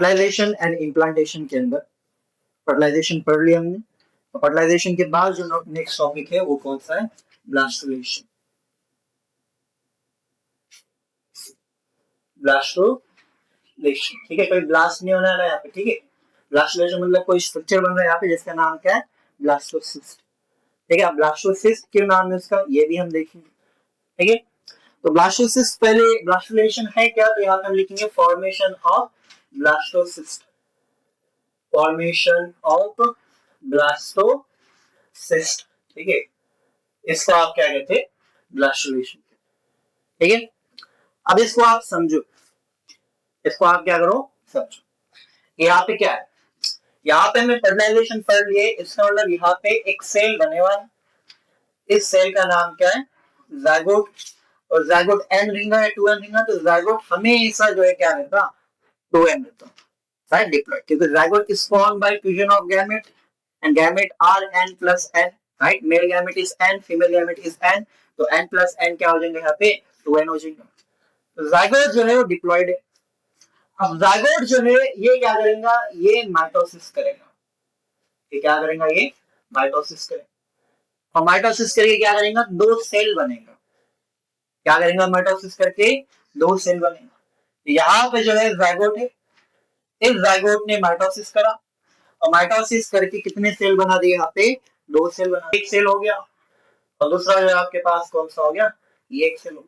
Fertilisation and implantation के अंदर fertilisation पढ़ लिया हमने। तो फर्टिलाइजेशन के बाद जो नेक्स्ट टॉपिक है वो कौन सा है? ब्लास्टोलेशन। ब्लास्टोलेशन, ठीक है, कोई ब्लास्ट नहीं होना है यहाँ पे, ठीक है। ब्लास्टोलेशन मतलब कोई स्ट्रक्चर बन रहा है यहाँ पे जिसका नाम क्या है? ब्लास्टोसिस्ट, ठीक है। ब्लास्टोसिस्ट क्यों नाम है उसका ये भी हम देखेंगे, ठीक है। तो ब्लास्टोसिस्ट, पहले ब्लास्टोलेशन है क्या, तो यहाँ पे हम लिखेंगे formation of blastocyst, formation of blastocyst, ठीक है। इसको आप क्या कहते हैं? ब्लास्टोलेशन, ठीक है। अब इसको आप समझो, इसको आप क्या करो? समझो। यहाँ पे क्या है? यहाँ पे मैं फर्टिलाइजेशन पढ़ लिए, इसका मतलब यहाँ पे एक सेल बने हुआ है। इस सेल का नाम क्या है? जायगोट। और जायगोट एन रिंग है, 2n रिंग है, तो जायगोट हमेशा जो है क्या रहता? 2n रहता, राइट, डिप्लॉयड। क्योंकि zygote is formed by fusion of gamete and gamete are n plus n, right. Male gamete is n, female gamete is n, तो n प्लस n क्या हो जाएंगे यहाँ पे? 2n हो जाएगा। तो जायगोट जो है वो डिप्लॉयड है। अब जायगोट जो है ये क्या करेगा? ये माइटोसिस करेगा। ये क्या करेगा? ये माइटोसिस करेगा। और माइटोसिस करके क्या करेगा? दो सेल बनेगा। क्या करेगा? माइटोसिस करके दो सेल बनेगा। यहाँ पे जो है जायगोट है, इस जायगोट ने माइटोसिस करा और माइटोसिस करके कितने सेल बना दिए? यहाँ पे दो सेल बना, एक सेल हो गया और दूसरा जो आपके पास कौन सा हो गया? ये एक सेल हो गया।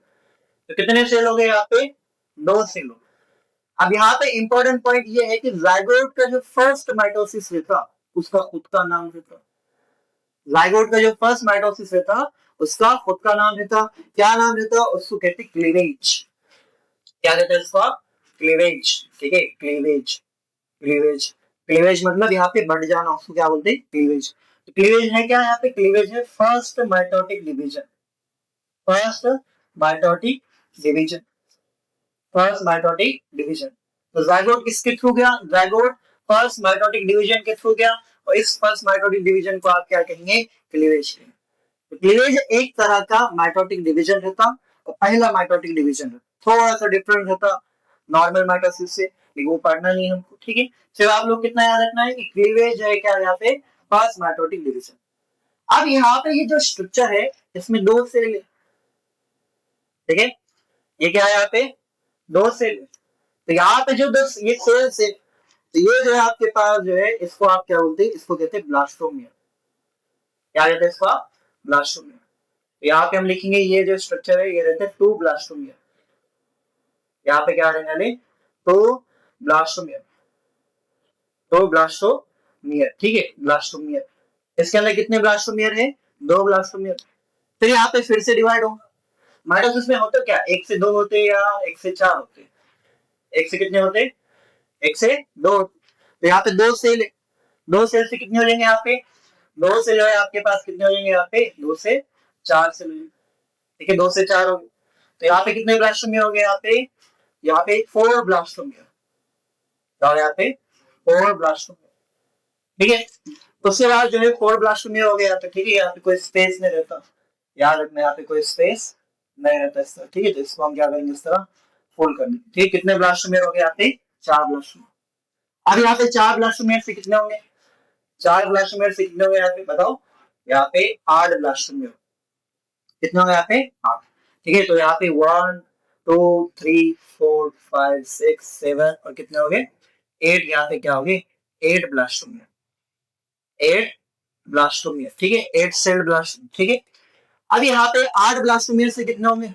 तो कितने सेल हो गए यहाँ पे? दो सेल हो गए। अब यहाँ पे इंपॉर्टेंट पॉइंट ये है कि जायगोट का जो फर्स्ट माइटोसिस रहता उसका खुद का नाम रहता। जायगोट का जो फर्स्ट माइटोसिस रहता उसका खुद का नाम रहता। क्या नाम रहता? उसको कहते क्लीवेज। क्या कहते हैं उसका? क्लीवेज, ठीक है, क्लीवेज। क्लीवेज, क्लीवेज मतलब यहाँ पे बढ़ जाना, उसको क्या बोलते हैं? क्लीवेज। तो क्लीवेज है क्या? यहाँ पे क्लीवेज है first mitotic division, first mitotic division, first mitotic division. तो जायगोट किसके थ्रू गया? जायगोट फर्स्ट माइटोटिक डिवीजन के थ्रू गया और इस फर्स्ट माइटोटिक डिवीजन को आप क्या कहेंगे? क्लीवेज। तो क्लीवेज एक तरह का माइटोटिक डिवीजन रहता और पहला माइटोटिक डिवीजन थोड़ा सा डिफरेंट रहता नॉर्मल माइटोसिस से, लेकिन वो पढ़ना नहीं हमको, ठीक है। सिर्फ आप लोग कितना याद रखना है कि क्लीवेज है क्या यहाँ पे? First mitotic division. अब यहाँ पे ये जो स्ट्रक्चर है इसमें दो सेल है, ठीक है। ये क्या है? यहाँ पे दो सेल। तो यहाँ पे जो दस ये सेल से, तो ये जो है आपके पास जो है इसको आप क्या बोलते हैं? इसको कहते हैं ब्लास्टोमियर। क्या कहते हैं इसको? ब्लास्टोमियर। तो यहाँ पे हम लिखेंगे ये जो स्ट्रक्चर है ये रहते हैं टू ब्लास्टोमियर। यहाँ पे क्या रहने वाले? टू ब्लास्टोमियर, तो ब्लास्टोमियर, ठीक है, ब्लास्टोमियर। इसके अंदर कितने ब्लास्टोमियर है? दो ब्लास्टोमियर। फिर यहाँ पे फिर से डिवाइड होगा। माइटोसिस में होता क्या? एक से दो होते हैं या एक से चार होते हैं? एक से कितने होते हैं? एक से दो। तो यहाँ पे दो सेल है, दो सेल से कितने हो जाएंगे? यहाँ पे दो सेल है आपके पास, कितने हो जाएंगे? यहाँ पे दो से चार सेल हो जाएंगे, ठीक है, दो से चार हो गए। तो यहाँ पे कितने ब्लास्टोमियर हो गए? यहाँ पे फोर ब्लास्टोमियर, और यहाँ पे फोर ब्लास्टोमियर, ठीक है। तो उसके बाद जो है फोर ब्लास्टोमियर हो गया, तो ठीक है, यहाँ पे कोई स्पेस नहीं रहता, याद रखना यहाँ पे कोई स्पेस नहीं रहता इस तरह, ठीक है। तो इसको हम क्या करेंगे? इस तरह फोल्ड करने, ठीक। कितने ब्लास्टोमियर हो गए? यहाँ पे चार ब्लास्टोमियर। अब यहाँ पे चार ब्लास्टोमियर से कितने होंगे? चार ब्लास्टोमियर से कितने होंगे? यहाँ पे बताओ। यहाँ पे आठ ब्लास्टोमियर। कितने होंगे यहाँ पे? आठ, ठीक है। तो यहाँ पे 1 2 3 4 5 6 7 और कितने हो गए? 8। यहाँ पे क्या हो गए? 8 ब्लास्टोमियर, 8 ब्लास्टोमियर, ठीक है, 8 सेल ब्लास्ट, ठीक है। अब यहाँ पे 8 ब्लास्टोमियर से कितने होंगे?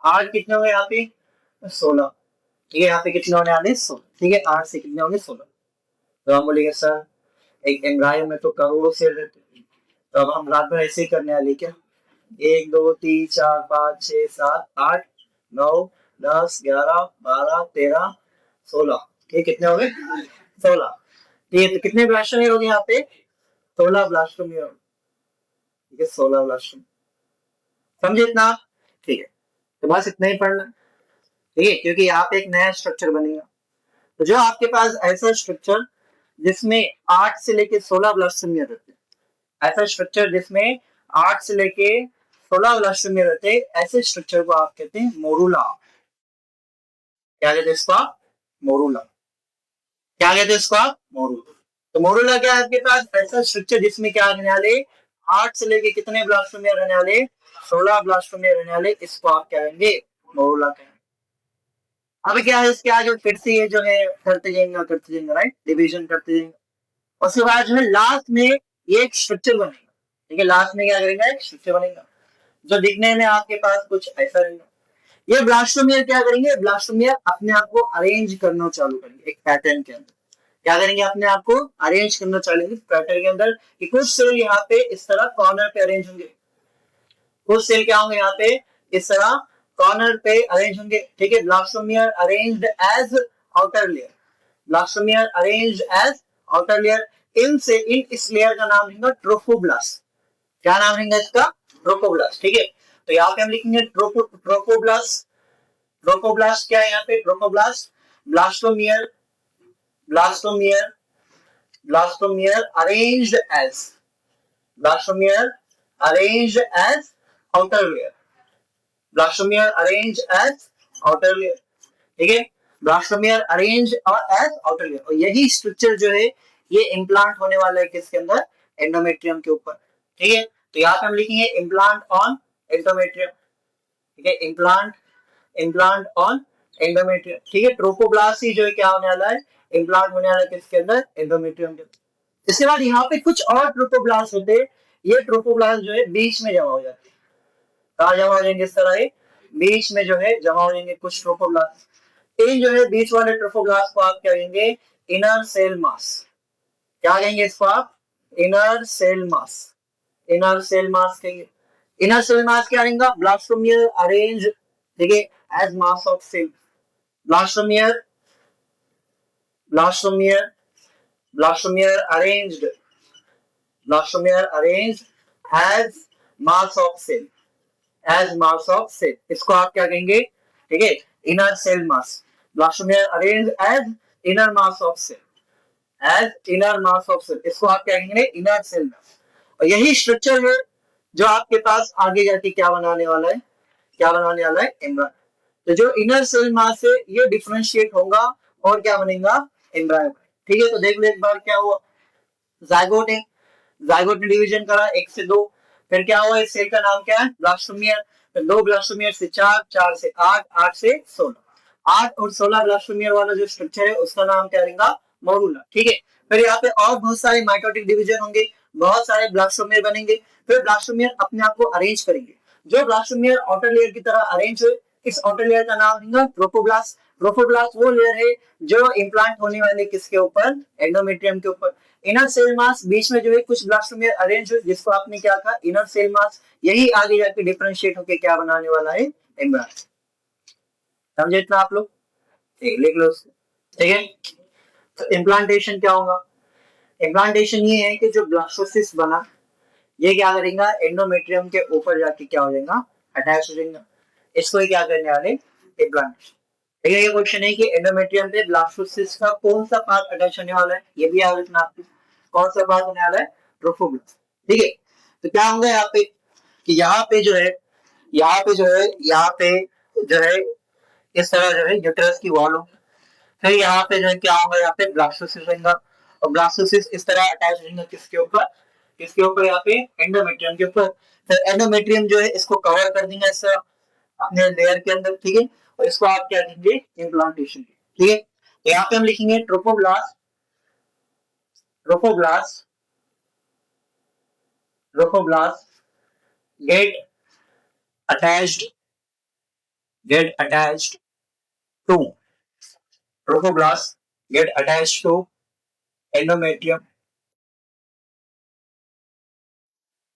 8 कितने होंगे? यहाँ पे 16, ठीक है। यहाँ पे कितने होने वाले? 16, ठीक है। 8 से कितने होंगे? 16। तो हम बोलेंगे सर एक एम्ब्रायो में तो करोड़ों सेल रहते हैं, तो अब हम रात भर ऐसे ही करने वाले क्या? 1 2 3 4 5 6 7 8 9 10 11 12 13 16, ठीक, कितने हो गए? 16, ठीक है। तो कितने ब्लास्टोमियर हो गए यहाँ पे? 16 ब्लास्टोमियर, ठीक है, 16 ब्लास्टोमियर। समझे इतना? ठीक है, तो बस इतना ही पढ़ना, ठीक है, क्योंकि यहाँ पे एक नया स्ट्रक्चर बनेगा। तो जो आपके पास ऐसा स्ट्रक्चर जिसमें 8 से लेके 16 ब्लास्टोमियर रहते हैं, ऐसा स्ट्रक्चर जिसमें 8 से लेके 16 ब्लास्टोमियर रहते हैं, ऐसे स्ट्रक्चर को आप कहते हैं मोरूला। क्या कहते हैं इसका? मोरूला, क्या कहते हैं इसको आप? मोरूला। तो मोरूला क्या है आपके पास? ऐसा स्ट्रक्चर जिसमें क्या रहने वाले, 8 से लेके कितने ब्लास्टोमियर रहने वाले? 16 ब्लास्टोमियर रहने वाले। इसको आप क्या कहेंगे? मोरूला कहेंगे। अब क्या है इसके आगे फिर से ये जो है करते जाएंगे राइट, डिवीजन करते जाएंगे। उसके बाद जो है लास्ट में ये एक स्ट्रक्चर बनेगा। ठीक है, लास्ट में क्या करेंगे? एक स्ट्रक्चर बनेगा जो दिखने में आपके पास कुछ ऐसा रहेगा। ये ब्लास्टोमियर क्या करेंगे? ब्लास्टोमियर अपने आप को अरेंज करना चालू करेंगे एक पैटर्न के अंदर। क्या करेंगे? अपने आप को अरेंज करना चाहेंगे पैटर्न के अंदर कि कुछ सेल यहाँ पे इस तरह कॉर्नर पे अरेंज होंगे, कुछ सेल क्या होंगे यहाँ पे इस तरह कॉर्नर पे अरेंज होंगे। ठीक है, blastomere arranged as outer layer, blastomere arranged as outer layer. इन इस लेयर का नाम रहेगा ट्रोफोब्लास्ट। क्या नाम रहेगा इसका? ट्रोफोब्लास्ट। ठीक है, तो यहाँ पे हम लिखेंगे ट्रोफोब्लास्ट। ट्रोफोब्लास्ट क्या है यहाँ पे? Trophoblast blastomere, blastomere, blastomere arranged as, blastomere arranged as outer layer, blastomere arrange as outer layer. ठीक है, ब्लास्टोमियर अरेंज और एज आउटर लेयर। और यही स्ट्रक्चर जो है ये इम्प्लांट होने वाला है किसके अंदर? एंडोमेट्रियम के ऊपर। ठीक है, तो यहाँ पे हम लिखेंगे इम्प्लांट ऑन एंडोमेट्रियम। ठीक है, इम्प्लांट, इम्प्लांट ऑन एंडोमेट्रियम। ठीक है, ट्रोफोब्लास्ट ही जो है क्या होने वाला है? इम्प्लांट होने वाला है किसके अंदर? एंडोमेट्रियम के अंदर। इसके बाद यहाँ पे कुछ और ट्रोफोब्लास्ट होते हैं। ये ट्रोफोब्लास्ट जो है बीच में जमा हो जाते हैं। कहा जमा हो जाएंगे? इस तरह बीच में जो है जमा हो जाएंगे कुछ ट्रोफोब्लास्ट। इन जो है बीच वाले ट्रोफोब्लास्ट को आप क्या कहेंगे? Inner cell mass. क्या कहेंगे इसको आप? Inner cell mass, inner cell mass कहेंगे। इनर सेल मास क्या रहेगा? ब्लास्टोमियर अरेंज, ठीक है, as mass of cell. Blastomere, blastomere, blastomere arranged, blastomere arranged as mass of cell, as mass of cell. इसको आप क्या कहेंगे? ठीक है, inner cell mass. Blastomere arrange as inner mass of cell, as inner mass of cell. इसको आप क्या कहेंगे? Inner cell mass. और यही स्ट्रक्चर है जो आपके पास आगे जाके क्या बनाने वाला है? क्या बनाने वाला है? एम्ब्रायो। तो जो इनर सेल मास है ये डिफरेंशिएट होगा और क्या बनेगा? एम्ब्रायो। ठीक है, तो देख लो एक बार क्या हुआ। जायगोट है, जायगोट ने डिवीजन करा 1 से 2। फिर क्या हुआ? इस सेल का नाम क्या है? ब्लास्टोमियर। फिर 2 ब्लास्टोमियर से 4, 4 से 8, 8 से 16। 8 और 16 ब्लास्टोमियर वाला जो स्ट्रक्चर है उसका नाम क्या रहेगा? मोरूला। ठीक है, फिर यहाँ पे और बहुत सारे माइटोटिक डिवीजन होंगे, बहुत सारे ब्लास्टोमियर बनेंगे। फिर ब्लास्टोमियर अपने आप को अरेंज करेंगे। जो ब्लास्टोमियर आउटर लेयर की तरह अरेंज हुए, इस आउटर लेयर का नाम रहेगा ट्रोफोब्लास्ट। ट्रोफोब्लास्ट वो लेयर है जो इम्प्लांट होने वाले किसके ऊपर? एंडोमेट्रियम के ऊपर। इनर सेल मास बीच में जो है कुछ ब्लास्टोमियर अरेंज हुए जिसको आपने क्या कहा? Inner cell mass. यही आगे जाके डिफरेंशिएट होकर क्या बनाने वाला है? एम्ब्रायो। समझे इतना आप लोग? ठीक, लिख लो उसको। ठीक है, तो इम्प्लांटेशन क्या होगा? इम्प्लांटेशन ये है कि जो ब्लास्टोसिस्ट बना ये क्या करेगा? एंडोमेट्रियम के ऊपर जाके क्या हो जाएगा? अटैच हो जाएगा। इसको ही क्या करने वाले? इम्प्लांटेशन। ठीक है, ये क्वेश्चन है कि एंडोमेट्रियम पे ब्लास्टोसिस्ट का कौन सा पार्ट अटैच होने वाला है? ये भी याद रखना आपको। कौन सा पार्ट होने वाला है? ट्रोफोब्लास्ट। ठीक है, तो क्या होगा यहाँ पे कि यहाँ पे जो है, यहाँ पे जो है, यहाँ पे जो है इस तरह जो है यूटेरस की वॉल होगी। फिर यहाँ पे जो है क्या होगा? यहाँ पे ब्लास्टोसिस्ट रहेगा और ब्लास्टोसिस्ट इस तरह अटैच रहेगा किसके ऊपर? किसके ऊपर? यहाँ पे एंडोमेट्रियम के ऊपर। फिर एंडोमेट्रियम जो है इसको कवर कर देंगे इस तरह अपने लेयर के अंदर। ठीक है, और इसको आप क्या कहेंगे? इम्प्लांटेशन। ठीक है, तो यहाँ पे हम लिखेंगे trophoblast, trophoblast, trophoblast get attached, get attached to, trophoblasts get attached to endometrium,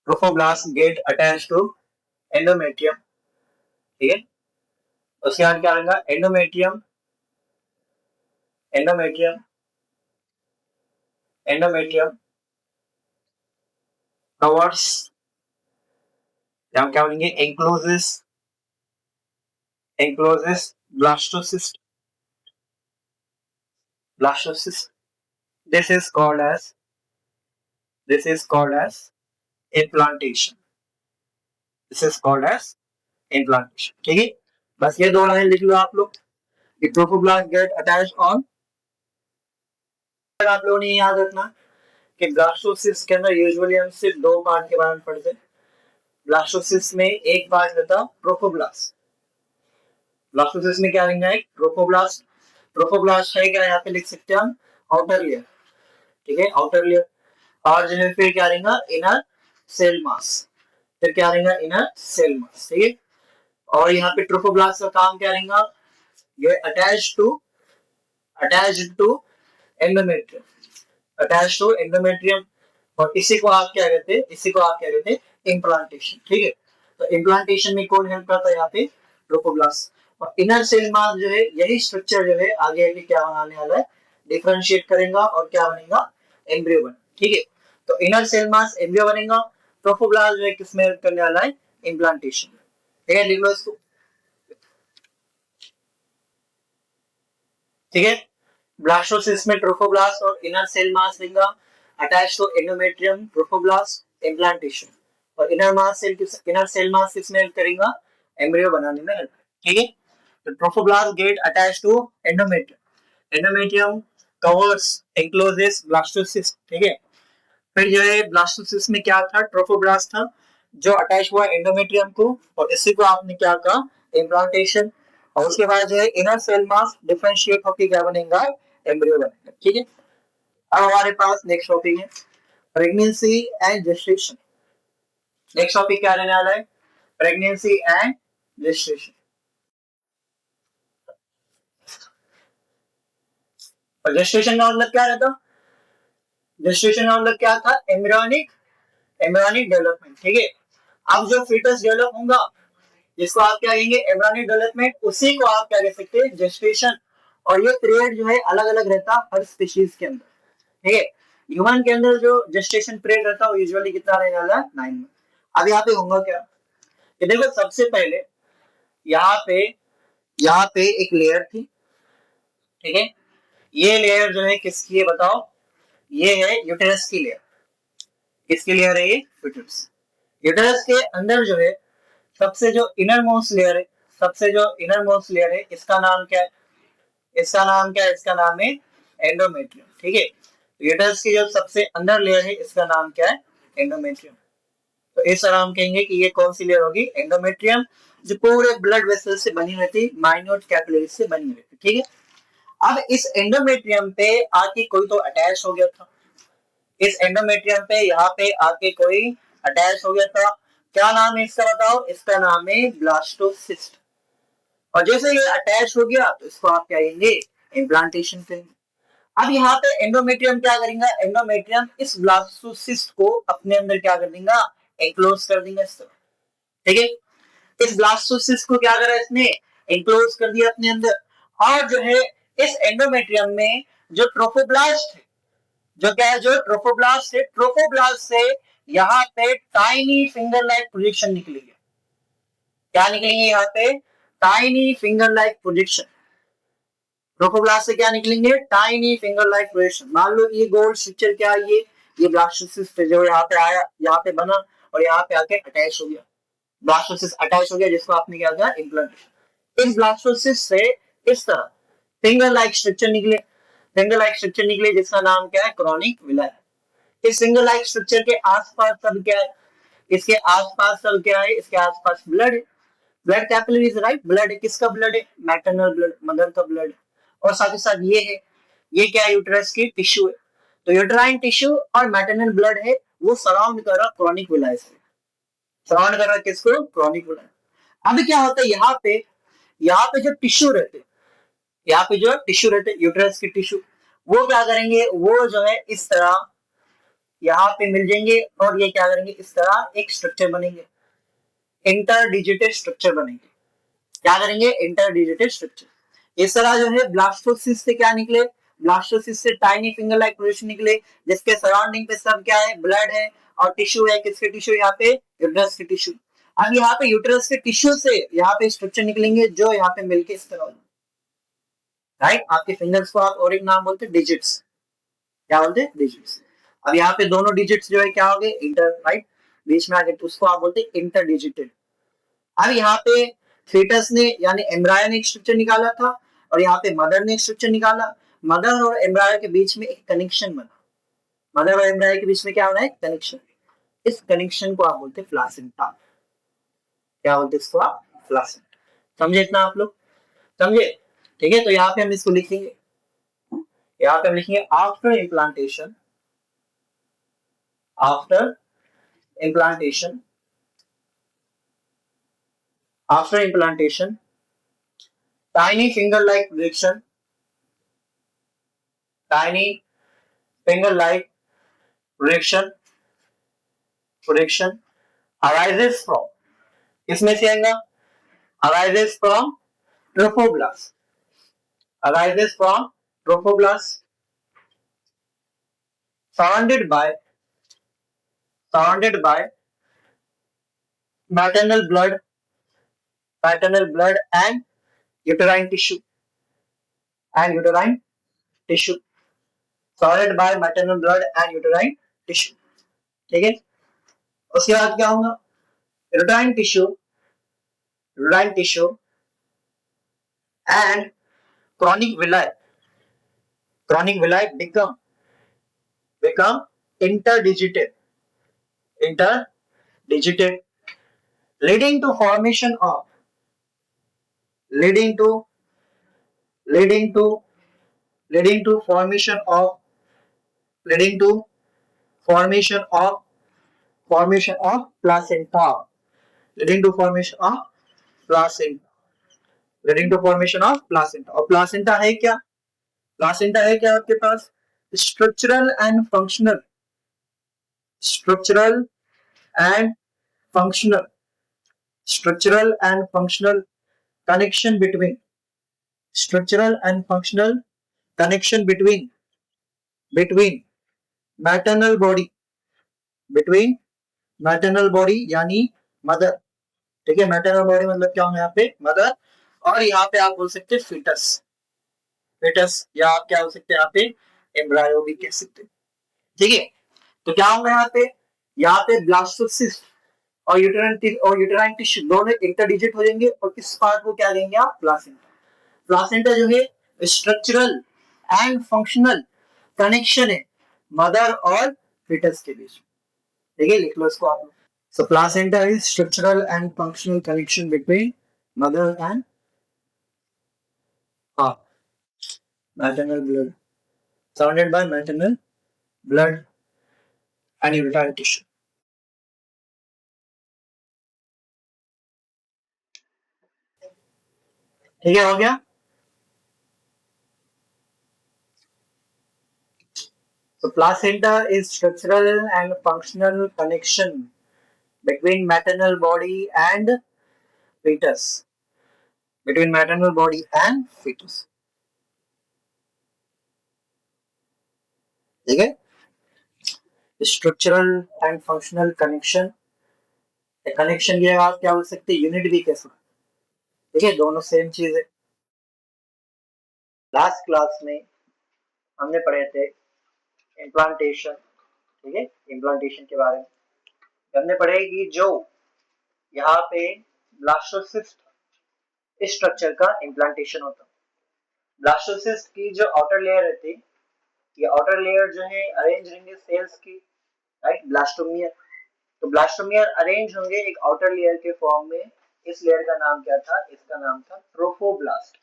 trophoblasts get attached to endometrium। ठीक है, उसके बाद क्या आएगा? एंडोमेट्रियम, एंडोमेट्रियम, एंडोमेट्रियम कवर्स, हम क्या बोलेंगे? Encloses, encloses blastocyst, blastocyst. This is called as, this is called as implantation, this is called as implantation। ठीक है, बस ये 2 लाइन लिख लो आप लोग। ट्रोफोब्लास्ट गेट अटैच ऑन आप लोगों ने याद रखना कि ब्लास्टोसिस्ट के अंदर यूजुअली हम सिर्फ दो पार्ट के बारे में पढ़ते हैं। ब्लास्टोसिस्ट में एक पार्ट रहता ट्रोफोब्लास्ट। ब्लास्टोसिस्ट में क्या रहेगा, एक ट्रोफोब्लास्ट। ट्रोफोब्लास्ट है क्या, यहाँ पे लिख सकते हैं हम आउटर लेयर, ठीक है, आउटर लेयर। और जो है फिर क्या रहेगा, इनर सेल मास। फिर क्या रहेगा, इनर सेल मास, ठीक है। और यहाँ पे ट्रोफोब्लास्ट का काम क्या रहेगा, ये attached to endometrium, attached to endometrium. और इसी को आप क्या कहते हैं, इसी को आप क्या कहते हैं, इम्प्लांटेशन, ठीक है। तो इम्प्लांटेशन में कौन हेल्प करता है, यहाँ पे ट्रोफोब्लास्ट। और इनर सेल मास जो है, यही स्ट्रक्चर जो है आगे आगे क्या बनाने वाला है, डिफरेंशिएट करेगा और क्या बनेगा, एम्ब्रियो बन, ठीक है। तो इनर सेल मास एम्ब्रियो बनेगा, ट्रोफोब्लास्ट जो है किसमें हेल्प करने वाला है, इम्प्लांटेशन, ठीक है, लिख लो इसको, ठीक है। ब्लास्टोसिस्ट में ट्रोफोब्लास्ट और इनर सेल मास रहेगा attach to endometrium, trophoblast, implantation. और इनर सेल मास किसमें हेल्प करेगा, एम्ब्रियो बनाने में हेल्प, ठीक है। तो trophoblast get attach to endometrium, endometrium covers encloses blastocyst, ठीक है। फिर जो है ब्लास्टोसिस्ट में क्या था, ट्रोफोब्लास्ट था जो अटैच हुआ एंडोमेट्रियम को, और इसी को आपने क्या कहा, इम्प्लांटेशन। और उसके बाद जो है इनर सेल मास डिफरेंशिएट होकर क्या बनेगा, एम्ब्रियो बनेगा, ठीक है। अब हमारे पास नेक्स्ट टॉपिक है pregnancy and gestation. Next topic क्या रहने वाला है, प्रेगनेंसी एंड जेस्टेशन। और जेस्टेशन का मतलब क्या रहता, जेस्टेशन का मतलब क्या था, एम्ब्रियोनिक डेवलपमेंट, ठीक है। अब जो फीटस डेवलप होगा जिसको आप क्या कहेंगे, एम्ब्रियोनिक डेवलपमेंट, उसी को आप क्या कह सकते हैं, जेस्टेशन। और ये पीरियड जो है अलग अलग रहता हर स्पीशीज के अंदर, ठीक है। ह्यूमन के अंदर जो जेस्टेशन पीरियड रहता है वो यूजुअली कितना रहने वाला है, 9 मंथ। अब यहाँ पे होगा क्या, कि देखो सबसे पहले यहाँ पे एक लेयर थी, ठीक है। ये लेयर जो है किसकी है बताओ, ये है यूटेरस की लेयर। किसकी लेयर है ये, यूटेरस। यूटेरस के अंदर जो है सबसे जो इनर मोस्ट लेयर है, सबसे जो इनर मोस्ट लेयर है, इसका नाम क्या है, इसका नाम क्या है, इसका नाम है एंडोमेट्रियम, ठीक है। यूटेरस की जो सबसे अंदर लेयर है इसका नाम क्या है, एंडोमेट्रियम। तो इस तरह हम कहेंगे कि ये कौन सी लेयर होगी, एंडोमेट्रियम, जो पूरे ब्लड वेसल से बनी रहती, माइन्यूट कैपिलरीज से बनी रहती, ठीक है। अब इस एंडोमेट्रियम पे आके कोई तो अटैच हो गया था, इस एंडोमेट्रियम पे यहाँ पे आके कोई अटैच हो गया था। क्या नाम है इसका बताओ, इसका नाम है ब्लास्टोसिस्ट। और जैसे ये अटैच हो गया तो इसको आप क्या कहेंगे, इम्प्लांटेशन करेंगे। अब यहाँ पे एंडोमेट्रियम क्या करेगा, एंडोमेट्रियम इस ब्लास्टोसिस्ट को अपने अंदर क्या कर देगा, एंक्लोज कर देगा इस तरह, ठीक है। इस ब्लास्टोसिस्ट को क्या करा इसने, एंक्लोज कर दिया अपने अंदर। और जो है इस एंडोमेट्रियम में जो ट्रोफोब्लास्ट है, जो क्या है, जो ट्रोफोब्लास्ट है, ट्रोफोब्लास्ट से यहाँ पे टाइनी फिंगर लाइक प्रोजेक्शन निकलेगी। क्या निकलेंगे यहाँ पे, tiny finger like projection. Trophoblast से क्या निकलेंगे, टाइनी फिंगर लाइक प्रोजेक्शन। मान लो ये गोल्ड स्ट्रक्चर क्या है, ये ब्लास्टोसिस्ट जो यहाँ पे आया, यहाँ पे बना और यहाँ पे आके अटैच हो गया, ब्लास्टोसिस्ट अटैच हो गया, जिसको आपने क्या किया, इम्प्लांटेशन। इस ब्लास्टोसिस्ट से इस तरह फिंगर लाइक स्ट्रक्चर निकले, फिंगर लाइक स्ट्रक्चर निकले जिसका नाम क्या है, क्रॉनिक विलाई। इस फिंगर लाइक स्ट्रक्चर के आसपास सब क्या है, इसके आसपास सब क्या है, इसके आसपास ब्लड है, ब्लड कैपिलरीज, राइट। ब्लड किसका ब्लड है, मैटरनल ब्लड, मदर का ब्लड। और साथ ही साथ ये है, ये क्या है, यूट्रस की टिश्यू है। तो यूट्राइन टिश्यू और मैटरनल ब्लड है, वो सराउंड कर रहा क्रॉनिक विलाई से, सराउंड कर रहा किसको, क्रॉनिक विलाई। अब क्या होता है यहाँ पे जो टिश्यू रहते, यहाँ पे जो टिश्यू रहते, यूट्रस के टिश्यू, वो क्या करेंगे, वो जो है इस तरह यहाँ पे मिल जाएंगे और ये क्या करेंगे, इस तरह एक स्ट्रक्चर बनेंगे, इंटरडिजिटेड स्ट्रक्चर बनेंगे। क्या करेंगे, इंटरडिजिटेड स्ट्रक्चर। इस तरह जो है ब्लास्टोसिस्ट से क्या निकले, ब्लास्टोसिस्ट से टाइनी फिंगर लाइक प्रोजेक्शन निकले, जिसके सराउंडिंग पे सब क्या है, ब्लड है और टिश्यू है। किसके टिश्यू, यहाँ पे यूट्रस के टिश्यू। अब यहाँ पे यूट्रस के टिश्यू से यहाँ पे स्ट्रक्चर निकलेंगे जो यहाँ पे मिलके इस तरह, राइट। आपके फिंगर्स को आप और एक नाम बोलते हैं, डिजिट्स। क्या बोलते हैं, डिजिट्स। अब यहाँ पे दोनों डिजिट्स जो है क्या हो गए, इंटर, राइट, बीच में आ गए, तो उसको आप बोलते हैं इंटरडिजिटेड। अब यहाँ पे फीटस ने यानी एम्ब्रायो ने एक स्ट्रक्चर निकाला था और यहाँ पे मदर ने एक स्ट्रक्चर निकाला। मदर और एम्ब्रायो के बीच में एक कनेक्शन बना। मदर और एम्ब्रायो के बीच में क्या बना है? कनेक्शन। इस कनेक्शन को आप बोलते हैं प्लासेंटा। क्या बोलते हैं इसको आप? प्लासेंटा। समझे इतना आप लोग? समझे? ठीक है, तो यहाँ पे हम इसको लिखेंगे, यहाँ पे हम लिखेंगे after implantation, after implantation, after implantation tiny finger like projection, tiny finger like projection arises from, इसमें से आएगा arises from trophoblast, arises from trophoblast surrounded by maternal blood and uterine tissue, surrounded by maternal blood and uterine tissue. ठीक है, उसके बाद क्या होगा? uterine tissue and chronic villi become interdigited, leading to formation of placenta, और placenta है क्या? आपके पास structural and functional connection between maternal body यानी मदर। ठीक है, मैटरनल बॉडी मतलब क्या होगा? यहाँ पे मदर, और यहाँ पे आप बोल सकते हैं फीटस, या आप क्या बोल सकते हैं यहाँ पे? एम्ब्रायो भी कह सकते हैं। ठीक है, तो क्या होगा यहाँ पे ब्लास्टोसिस्ट और यूटेराइन टिश्यू दोनों इंटरडिजिट हो जाएंगे, और इस पार्ट को क्या कहेंगे आप? प्लासेंटा जो है स्ट्रक्चरल एंड फंक्शनल कनेक्शन है मदर और फीटस के बीच। ठीक है, लिख लो इसको आप। So placenta is structural and functional connection between mother and maternal blood, surrounded by maternal blood and uterine tissue. ठीक है, हो गया? So placenta is structural and functional connection between maternal body and fetus. ठीक है, structural and functional connection की आप क्या बोल सकते हैं? यूनिट भी कह सकते। ठीक है, दोनों सेम चीज है। लास्ट क्लास में हमने पढ़े थे इम्प्लांटेशन। ठीक है, इम्प्लांटेशन के बारे में हमने पढ़े कि जो यहाँ पे ब्लास्टोसिस्ट स्ट्रक्चर का इम्प्लांटेशन होता है। ब्लास्टोसिस्ट की जो आउटर लेयर रहती है, ये आउटर लेयर जो है अरेंज रहेंगे सेल्स की, राइट? ब्लास्टोमियर। तो ब्लास्टोमियर अरेंज होंगे एक आउटर लेयर के फॉर्म में। इस लेयर का नाम क्या था? इसका नाम था ट्रोफोब्लास्ट।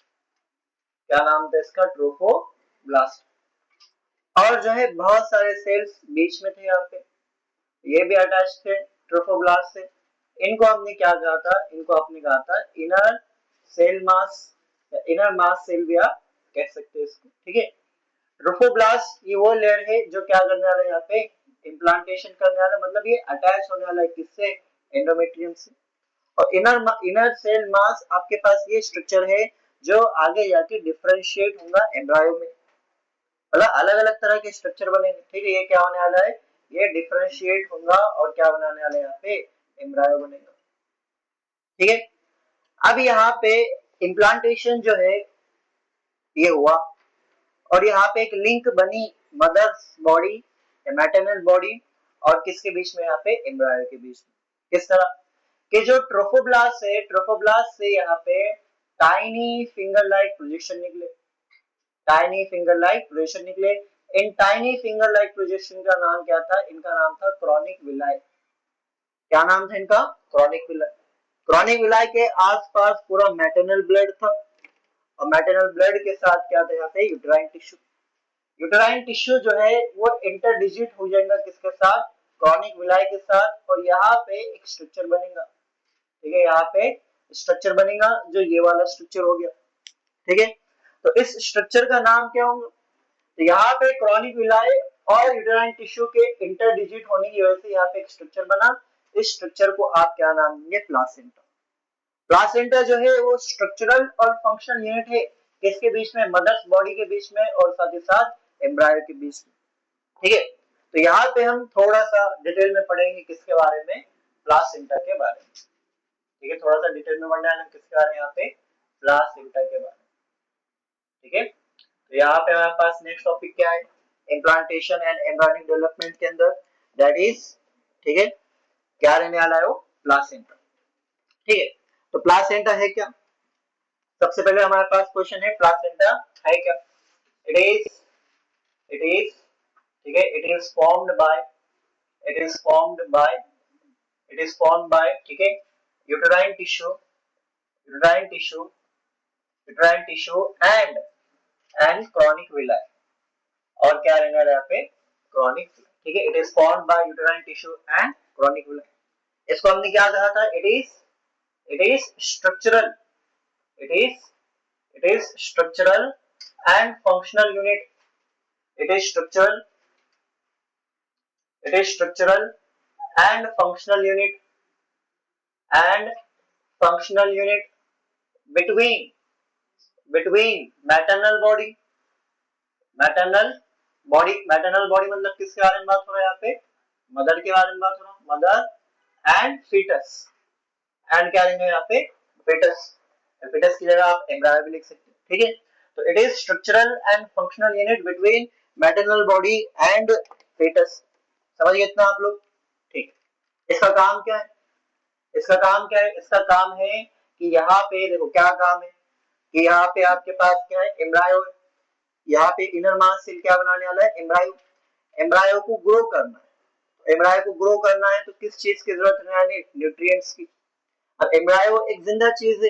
क्या नाम था इसका? ट्रोफोब्लास्ट। और जो है बहुत सारे सेल्स बीच में थे यहाँ पे, ये भी अटैच थे ट्रोफोब्लास्ट से। इनको हमने क्या कहा था? इनको आपने कहा था इनर सेल मास, या इनर मास सेल भी आप कह सकते हैं इसको। ठीक है, ट्रोफोब्लास्ट ये वो लेयर है जो क्या करने वाला है? यहाँ पे इम्प्लांटेशन करने वाला, मतलब ये अटैच होने वाला है किससे? एंडोमेट्रियम से। और इनर सेल मास आपके पास ये स्ट्रक्चर है जो आगे जाके डिफरेंशिएट होगा एम्ब्रायो में, मतलब अलग अलग तरह के स्ट्रक्चर बनेंगे। ठीक है, ये क्या होने वाला है? ये डिफरेंशिएट होगा और क्या बनाने वाला है? यहाँ पे एम्ब्रायो बनेगा। ठीक है, अब यहाँ पे इम्प्लांटेशन जो है ये हुआ, और यहाँ पे एक लिंक बनी मदर्स बॉडी या मैटरनल बॉडी और किसके बीच में? यहाँ पे एम्ब्रायो के बीच में। किस तरह कि जो ट्रोफोब्लास्ट है, ट्रोफोब्लास्ट से यहाँ पे टाइनी फिंगर लाइक प्रोजेक्शन निकले। टाइनी फिंगर लाइक प्रोजेक्शन निकले। इन टाइनी फिंगर लाइक प्रोजेक्शन का नाम क्या था? इनका नाम था क्रॉनिक विलाई। क्या नाम था इनका? Chronic villi. क्रॉनिक विलाई के आसपास पूरा मैटरनल ब्लड था, और मैटरनल ब्लड के साथ क्या था यहाँ पे? Uterine tissue. यूट्राइन टिश्यू जो है वो इंटरडिजिट हो जाएगा किसके साथ? क्रॉनिक विलाई के साथ, और यहाँ पे एक स्ट्रक्चर बनेगा। ठीक है, यहाँ पे स्ट्रक्चर बनेगा जो ये वाला स्ट्रक्चर हो गया। ठीक है, तो इस स्ट्रक्चर का नाम क्या होगा? तो यहाँ पे क्रॉनिक विलाई और यूट्राइन टिश्यू के इंटरडिजिट होने की वजह से यहाँ पे एक स्ट्रक्चर बना। इस स्ट्रक्चर को आप क्या नाम देंगे? प्लासेंटा। प्लासेंटा जो है वो स्ट्रक्चरल और फंक्शनल यूनिट है किसके बीच में? मदर्स बॉडी के बीच में, और साथ ही साथ एम्ब्रायो के बीच में। ठीक है, तो यहाँ पे हम थोड़ा सा डिटेल में पढ़ेंगे किसके बारे में? प्लासेंटा के बारे में। ठीक है, थोड़ा सा डिटेल में पढ़ना है हम किसके बारे में? यहाँ पे प्लासेंटा के बारे में। ठीक है, तो यहाँ पे हमारे पास नेक्स्ट टॉपिक क्या है? इम्प्लांटेशन एंड एम्ब्रियोनिक डेवलपमेंट के अंदर, दैट इज, ठीक है, क्या रहने वाला है? वो प्लासेंटा। ठीक है, तो प्लासेंटा है क्या? सबसे पहले हमारे पास क्वेश्चन है, प्लासेंटा है क्या? इट इज ठीक है, इट इज फॉर्म्ड बाय ठीक है, uterine tissue, uterine tissue, uterine tissue and chronic villi. और क्या रहना है यहाँ पे? क्रॉनिक। ठीक है, it is formed bye uterine tissue and chronic villi. इसको हमने क्या कहा था? It is structural, it is structural and functional unit. It is structural and functional unit between maternal body मतलब किसके बारे में बात हो रहा है यहाँ पे? मदर के बारे में बात हो रहा है। मदर एंड फीटस, एंड क्या लेंगे यहाँ पे? फीटस। फीटस की जगह आप एम्ब्रायो भी लिख सकते हैं। ठीक है, तो it is structural and functional unit between maternal body and fetus. समझिए इतना आप लोग? ठीक, इसका काम क्या है? इसका काम है कि यहाँ पे देखो क्या काम है कि यहाँ पे आपके पास क्या है? एम्ब्रायो है। यहाँ पे इनर मास सेल क्या बनाने वाला है? एम्ब्रायो। एम्ब्रायो को ग्रो करना है। एम्ब्रायो को ग्रो करना है तो किस चीज की जरूरत है? न्यूट्रिएंट्स की। अब एम्ब्रायो एक जिंदा चीज है,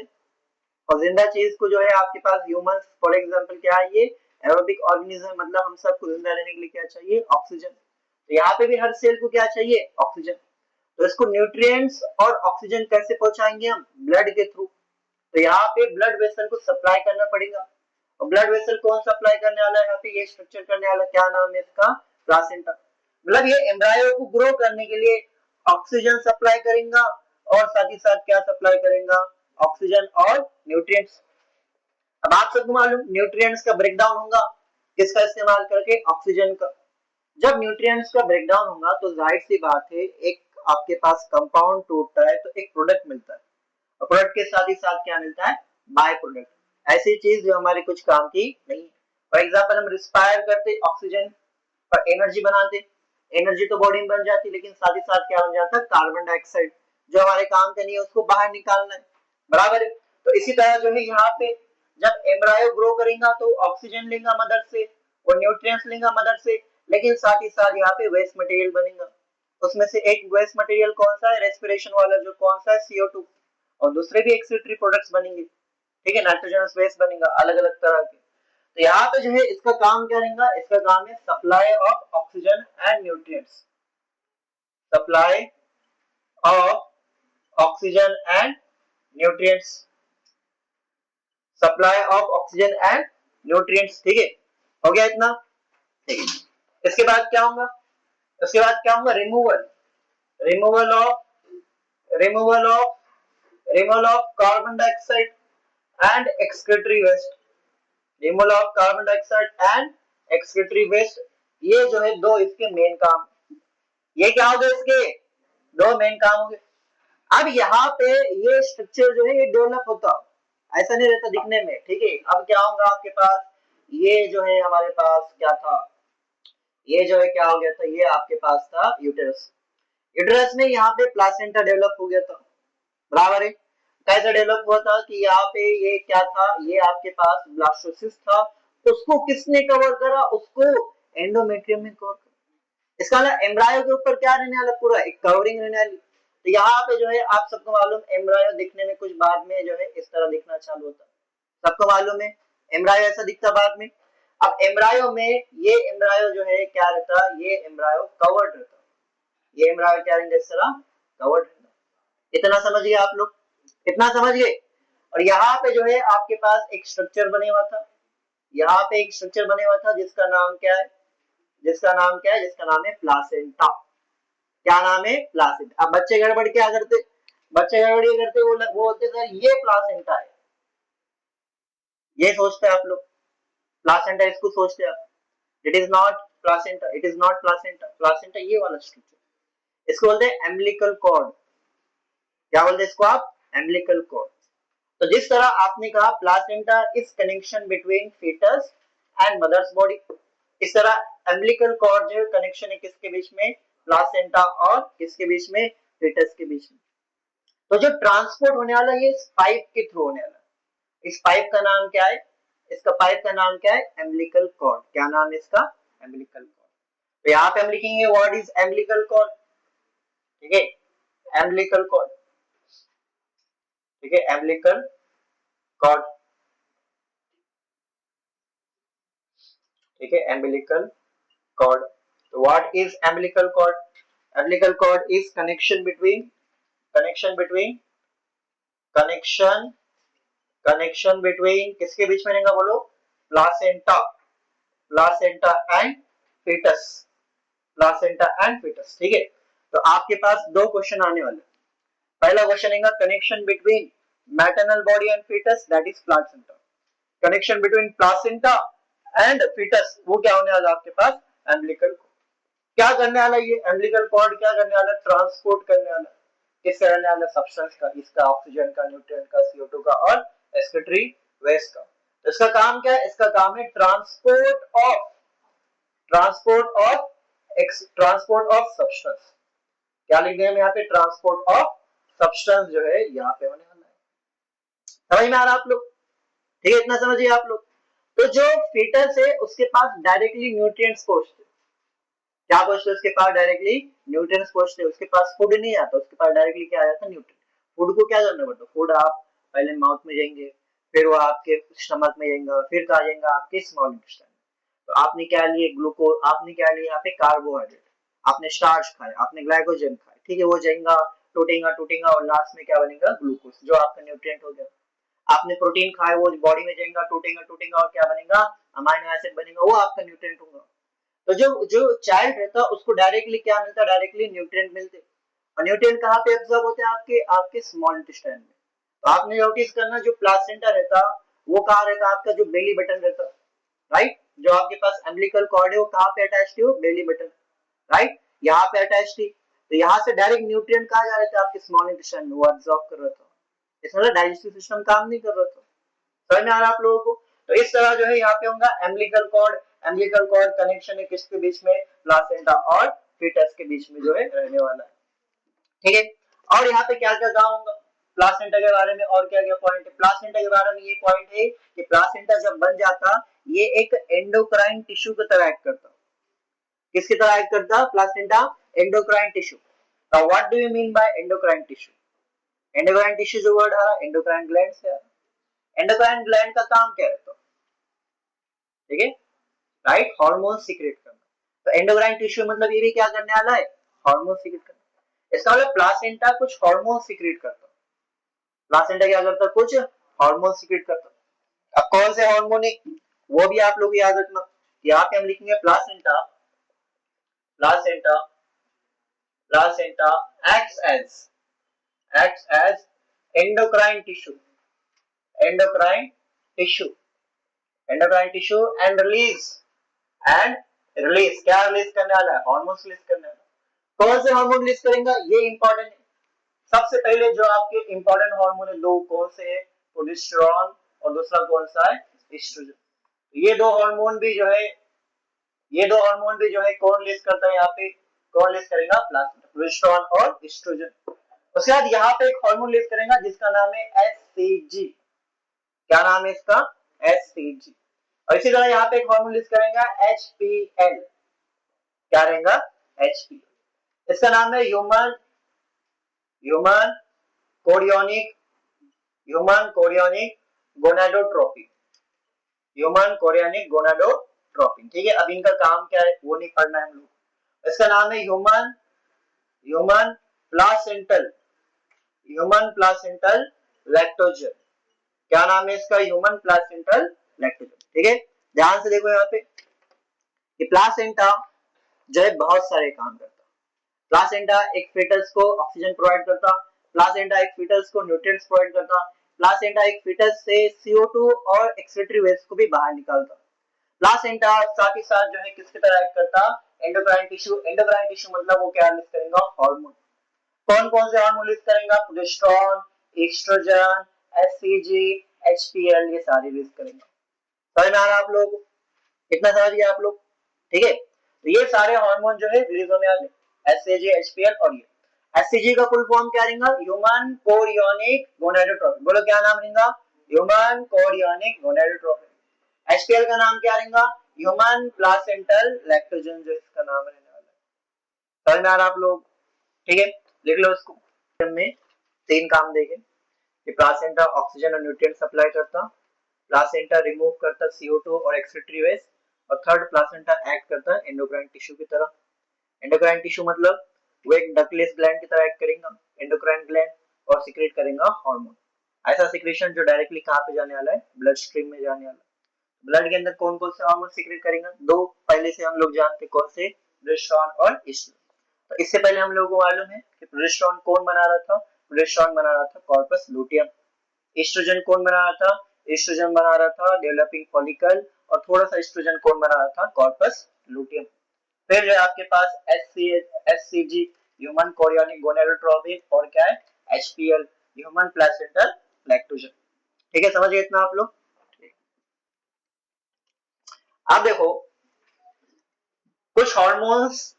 और जिंदा चीज को जो है आपके पास ह्यूमंस फॉर एग्जांपल क्या है? ये एरोबिक ऑर्गेनिज्म, मतलब हम सबको जिंदा रहने के लिए क्या चाहिए? ऑक्सीजन। तो यहाँ पे भी हर सेल को क्या चाहिए? ऑक्सीजन। तो इसको न्यूट्रिएंट्स और ऑक्सीजन कैसे पहुंचाएंगे हम? ब्लड के थ्रू। तो यहाँ पे ब्लड वेसल को सप्लाई करना पड़ेगा, और ब्लड वेसल कौन सप्लाई करने वाला है? यहाँ पे ये स्ट्रक्चर करने वाला, क्या नाम है इसका? प्लासेंटा। मतलब ये एम्ब्रायो को ग्रो करने के लिए ऑक्सीजन सप्लाई करेगा, और साथ ही साथ क्या सप्लाई करेगा? ऑक्सीजन और न्यूट्रिएंट्स। अब आप सबको मालूम न्यूट्रिएंट्स का ब्रेकडाउन होगा किसका इस्तेमाल करके? ऑक्सीजन का। जब न्यूट्रिएंट्स का ब्रेकडाउन होगा तो जाहिर सी बात है एक आपके पास कंपाउंड टूटता है तो एक प्रोडक्ट मिलता है, और प्रोडक्ट के साथ ही साथ क्या मिलता है? By product. ऐसी चीज जो हमारे कुछ काम की नहीं है। फॉर एग्जाम्पल हम रिस्पायर करते ऑक्सीजन पर एनर्जी बनाते, एनर्जी तो बॉडी में बन जाती, लेकिन साथ ही साथ क्या बन जाता है? कार्बन डाइऑक्साइड, जो हमारे काम का नहीं है उसको बाहर निकालना है। बराबर है? तो इसी तरह जो है यहाँ पे जब एम्ब्रायो ग्रो करेगा तो ऑक्सीजन लेगा मदर से और न्यूट्रिएंट्स लेगा मदर से, लेकिन साथ ही साथ यहाँ पे वेस्ट मटेरियल बनेगा। उसमें से एक वेस्ट मटेरियल कौन सा है? रेस्पिरेशन वाला, जो कौन सा है? CO2। और दूसरे भी एक्सक्रीटरी प्रोडक्ट्स बनेंगे। ठीक है, नाइट्रोजनस वेस्ट बनेगा अलग अलग तरह के। तो यहाँ पे जो है इसका काम क्या रहेगा? इसका काम है supply of oxygen and nutrients. Supply of oxygen and nutrients. Supply of oxygen and nutrients. ठीक है, हो गया इतना? ठीक है, इसके बाद क्या होगा? इसके बाद क्या होगा? Removal removal of removal of removal of carbon dioxide and excretory waste. Removal of carbon dioxide and excretory waste, ये जो है दो इसके मेन काम। ये क्या हो गए? इसके दो मेन काम हो गए। अब यहाँ पे ये स्ट्रक्चर जो है ये डेवलप होता, ऐसा नहीं रहता दिखने में। ठीक है, अब क्या होगा आपके पास? ये जो है हमारे पास क्या था? ये जो है क्या हो गया था? ये आपके पास था यूटेरस। यूटेरस में यहाँ पे प्लासेंटा डेवलप हो गया था। बराबर है? कैसे डेवलप हुआ था कि यहाँ पे ये क्या था? ये आपके पास ब्लास्टोसिस्ट था, उसको किसने कवर करा, उसको एंडोमेट्रियम में कवर करा। इसका मतलब एम्ब्रायो के ऊपर क्या रहने वाला, पूरा एक कवरिंग रहने वाली। तो यहाँ पे जो है आप सबको मालूम, एम्ब्रायो दिखने में कुछ बाद में जो है इस तरह दिखना चालू होता, सबको मालूम है एम्ब्रायो ऐसा दिखता बाद में। अब एम्ब्रायो में ये एम्ब्रायो जो है क्या रहता, ये एम्ब्रायो कवर्ड रहता, ये एम्ब्रायो क्या रहेंगे इस तरह कवर्ड रहता। इतना समझ गए आप लोग, इतना समझ गए। और यहाँ पे जो है आपके पास एक स्ट्रक्चर बने हुआ था, यहाँ पे एक स्ट्रक्चर बने हुआ था जिसका नाम क्या है, जिसका नाम क्या है, जिसका नाम है प्लासेंटा। क्या नाम है, प्लासेंटा। अब बच्चे गड़बड़ क्या करते, बच्चे गड़बड़ ये करते, वो बोलते सर ये प्लासेंटा है, ये सोचते आप लोग प्लासेंटा, इसको सोचते आप। It is not placenta, it is not placenta. Placenta ये वाला स्ट्रक्चर, इसको बोलते हैं एम्बिलिकल कॉर्ड। क्या बोलते हैं इसको आप, एम्बिलिकल कॉर्ड। तो जिस तरह आपने कहा placenta is connection between fetus and mother's body, इस तरह एम्बिलिकल कॉर्ड जो कनेक्शन है किसके बीच में, प्लासेंटा और किसके बीच में, फीटस के बीच में। तो जो ट्रांसपोर्ट होने वाला ये इस पाइप के थ्रू होने वाला, इस पाइप का नाम क्या है, इसका पाइप का नाम क्या है, एम्बिलिकल कॉर्ड। क्या नाम है इसका, एम्बिलिकल कॉर्ड। तो यहाँ पे हम लिखेंगे व्हाट इज एम्बिलिकल कॉर्ड, ठीक है, एम्बिलिकल कॉर्ड, ठीक है, एम्बिलिकल कॉर्ड, ठीक है, एम्बिलिकल कॉर्ड। तो what is umbilical cord, umbilical cord is connection between, connection between, connection, connection between किसके बीच में रहेगा बोलो, placenta, placenta and fetus, placenta and fetus, ठीक है। तो आपके पास दो क्वेश्चन आने वाले, पहला क्वेश्चन है connection between maternal body and fetus, that is placenta. Connection between placenta and fetus, वो क्या होने वाला आपके पास, एम्बिलिकल कॉर्ड। क्या करने वाला ये एम्बिलिकल कॉर्ड, क्या करने वाला, ट्रांसपोर्ट करने वाला, किससे करने वाला, सब्सटेंस का, इसका ऑक्सीजन का, न्यूट्रिएंट का, CO2 का और एक्सक्रीटरी वेस्ट का। तो इसका काम क्या है, इसका काम है transport of, transport of, transport of substance. क्या लिख दें हम यहाँ पे, ट्रांसपोर्ट ऑफ सब्सटेंस जो है यहाँ पे होने वाला है। समझ में आ रहा आप लोग, ठीक है, इतना समझिए आप लोग। तो जो फीटस है उसके पास डायरेक्टली न्यूट्रिएंट्स पहुंचते, क्या पहुंचते उसके पास, डायरेक्टली न्यूट्रिएंट्स पहुंचते, उसके पास फूड नहीं आता, उसके पास डायरेक्टली क्या आ जाता, न्यूट्रिएंट। फूड को क्या करना पड़ता, फूड आप पहले माउथ में जाएंगे, फिर वो आपके स्टमक में जाएगा, फिर कहा जाएगा आपके स्मॉल इंटेस्टाइन। तो आपने क्या लिए, ग्लूकोज, आपने क्या लिया यहाँ पे, कार्बोहाइड्रेट, आपने स्टार्च खाया, आपने ग्लाइकोजन खाया, ठीक है, वो जाएगा, टूटेगा टूटेगा और लास्ट में क्या बनेगा, ग्लूकोज, जो आपका न्यूट्रिएंट हो गया। आपने प्रोटीन खाया, वो बॉडी में जाएगा, टूटेगा टूटेगा और क्या बनेगा, अमाइनो एसिड बनेगा, वो आपका न्यूट्रिएंट होगा। तो जो जो चाइल्ड रहता है उसको डायरेक्टली क्या मिलता है, डायरेक्टली न्यूट्रिएंट मिलते हैं। और न्यूट्रिएंट कहाँ पे एब्जॉर्ब होते हैं, आपके आपके स्मॉल इंटेस्टाइन में। तो आपने नोटिस करना जो प्लासेंटा रहता वो कहाँ रहता, आपका जो बेली बटन रहता, राइट, जो आपके पास एम्बिलिकल कॉर्ड है वो कहाँ पे अटैच्ड है, बेली बटन, राइट, यहाँ पे अटैच्ड थी। तो यहाँ से डायरेक्ट न्यूट्रिएंट कहाँ जा रहे थे, आपके स्मॉल इंटेस्टाइन में, वो एब्जॉर्ब कर रहा था। इसमें डाइजेस्टिव सिस्टम काम नहीं कर रहा था। समझ में आ रहा है आप लोगों को। तो इस तरह जो है यहाँ पे होगा umbilical cord, umbilical cord connection है किसके बीच में, प्लासेंटा और फीटस के बीच में जो है रहने वाला है, ठीक है। और यहाँ पे क्या क्या काम होगा प्लासेंटा के बारे में, और क्या क्या पॉइंट है प्लासेंटा के बारे में, ये पॉइंट है कि प्लासेंटा जब बन जाता ये एक एंडोक्राइन टिश्यू की तरह एक्ट करता, किसकी तरह एक्ट करता, placenta endocrine tissue. Now what do you mean by endocrine tissue, endocrine tissue जो वर्ड आ रहा है एंडोक्राइन ग्लैंड से आ रहा है। एंडोक्राइन ग्लैंड का काम क्या रहता है, ठीक है, राइट, हार्मोन सीक्रेट करना। तो एंडोक्राइन टिश्यू मतलब ये भी क्या करने वाला है, हार्मोन सीक्रेट करना। इसका मतलब प्लासेंटा कुछ हार्मोन सीक्रेट करता, प्लासेंटा क्या करता, कुछ हार्मोन सीक्रेट करता। अब कौन से हार्मोन है वो भी आप लोग याद रखना, यहाँ पे हम लिखेंगे placenta, placenta, placenta acts as endocrine tissue, endocrine tissue, endocrine tissue and release, क्या रिलीज करने वाला है, हार्मोन रिलीज करने वाला है। कौन से हार्मोन रिलीज करेगा ये इंपॉर्टेंट है। सबसे पहले जो आपके इंपॉर्टेंट हार्मोन है दो, कौन से है, प्रोजेस्टेरॉन और दूसरा कौन सा है, एस्ट्रोजन। ये दो हार्मोन भी जो है, ये दो हार्मोन भी जो है कौन रिलीज करता है, यहाँ पे कौन रिलीज करेगा, प्रोजेस्टेरॉन और एस्ट्रोजन। उसके बाद यहाँ पे एक हार्मोन रिलीज करेगा जिसका नाम है HCG। क्या नाम है इसका, HCG। और इसी तरह यहाँ पे एक हार्मोन लिस्ट करेंगे HPL, क्या रहेगा HPL। इसका नाम है human human chorionic human chorionic gonadotropin, human chorionic gonadotropin. ठीक है, अब इनका काम क्या है वो नहीं पढ़ना है हम लोग। इसका नाम है human human placental human placental lactogen, क्या नाम है इसका, ह्यूमन प्लासेंटल लैक्टोजन। ठीक है, ध्यान से देखो यहाँ पे कि प्लासेंटा जो है बहुत सारे काम करता है। प्लासेंटा एक फीटस को ऑक्सीजन प्रोवाइड करता, प्लासेंटा एक फीटस को न्यूट्रिएंट्स प्रोवाइड करता, प्लासेंटा एक फीटस से CO2 और एक्सक्रीटरी वेस्ट को भी बाहर निकालता। प्लासेंटा साथ ही साथ जो है किसकी तरह एक्ट करता, एंडोक्राइन टिश्यू। एंडोक्राइन टिश्यू मतलब वो क्या रिलीज करेगा, हार्मोन। कौन कौन से हार्मोन रिलीज करेगा, प्रोजेस्टेरोन, एस्ट्रोजन, HCG, HPL, ये सारे रिलीज करेगा। समझ में आ रहा है आप लोगों को, कितना समझ गए आप लोग। ठीक है, तो ये सारे हार्मोन जो है रिलीज होने वाले, HCG, HPL और ये। HCG का फुल फॉर्म क्या रहेगा, ह्यूमन कोरियोनिक गोनाडोट्रोपिन। बोलो क्या नाम रहेगा, ह्यूमन कोरियोनिक गोनाडोट्रोपिन। HPL का नाम क्या रहेगा, ह्यूमन प्लासेंटल लैक्टोजन, जो इसका नाम रहने वाला है। समझ में आ रहा आप लोग। ठीक है, लिख लो इसको। में 3 काम देखे कि प्लासेंटा ऑक्सीजन और न्यूट्रिएंट सप्लाई करता, प्लासेंटा रिमूव करता CO2 और एक्सक्रीटरी वेस्ट, और थर्ड प्लासेंटा एक्ट करता है एंडोक्राइन टिश्यू की तरह। एंडोक्राइन टिश्यू मतलब वो एक डकलेस ग्लैंड की तरह एक्ट करेगा, एंडोक्राइन ग्लैंड, और सीक्रेट करेगा हार्मोन। ऐसा सीक्रेशन जो डायरेक्टली कहां पे जाने वाला है, ब्लड स्ट्रीम में जाने वाला है। ब्लड के अंदर कौन कौन से हार्मोन सीक्रेट करेगा, 2 पहले से हम लोग जानते, कौन से, प्रोजेस्टेरोन और एस्ट्रोजन। तो इससे पहले हम लोगों को मालूम है कि प्रोजेस्टेरोन कौन बना रहा था, प्रोजेस्टेरोन बना रहा था कॉर्पस लुटियम। एस्ट्रोजन कौन बना रहा था, एस्ट्रोजन बना रहा था डेवलपिंग फॉलिकल, और थोड़ा सा एस्ट्रोजन कौन बना रहा था, कॉर्पस लुटियम। फिर जो है आपके पास HCG ह्यूमन कोरियोनिक गोनाडोट्रोपिन, और क्या है HPL ह्यूमन प्लासेंटल लैक्टोजन। ठीक है, समझिए इतना आप लोग। अब देखो कुछ हार्मोन्स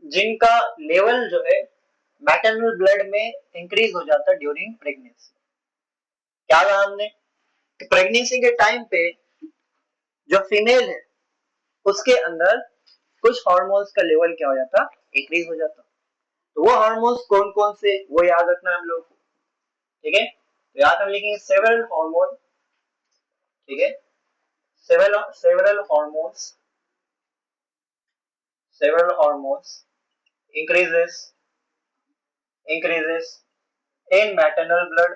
जिनका लेवल जो है मैटरनल ब्लड में इंक्रीज हो जाता है ड्यूरिंग प्रेगनेंसी। क्या कहा हमने, प्रेगनेंसी के टाइम पे जो फीमेल है उसके अंदर कुछ हार्मोन्स का लेवल क्या हो जाता, इंक्रीज हो जाता। तो वो हार्मोन्स कौन कौन से वो याद रखना है हम लोग को। ठीक है, तो यहाँ हम लिखेंगे सेवरल हार्मोन। ठीक है, several hormones increases in maternal blood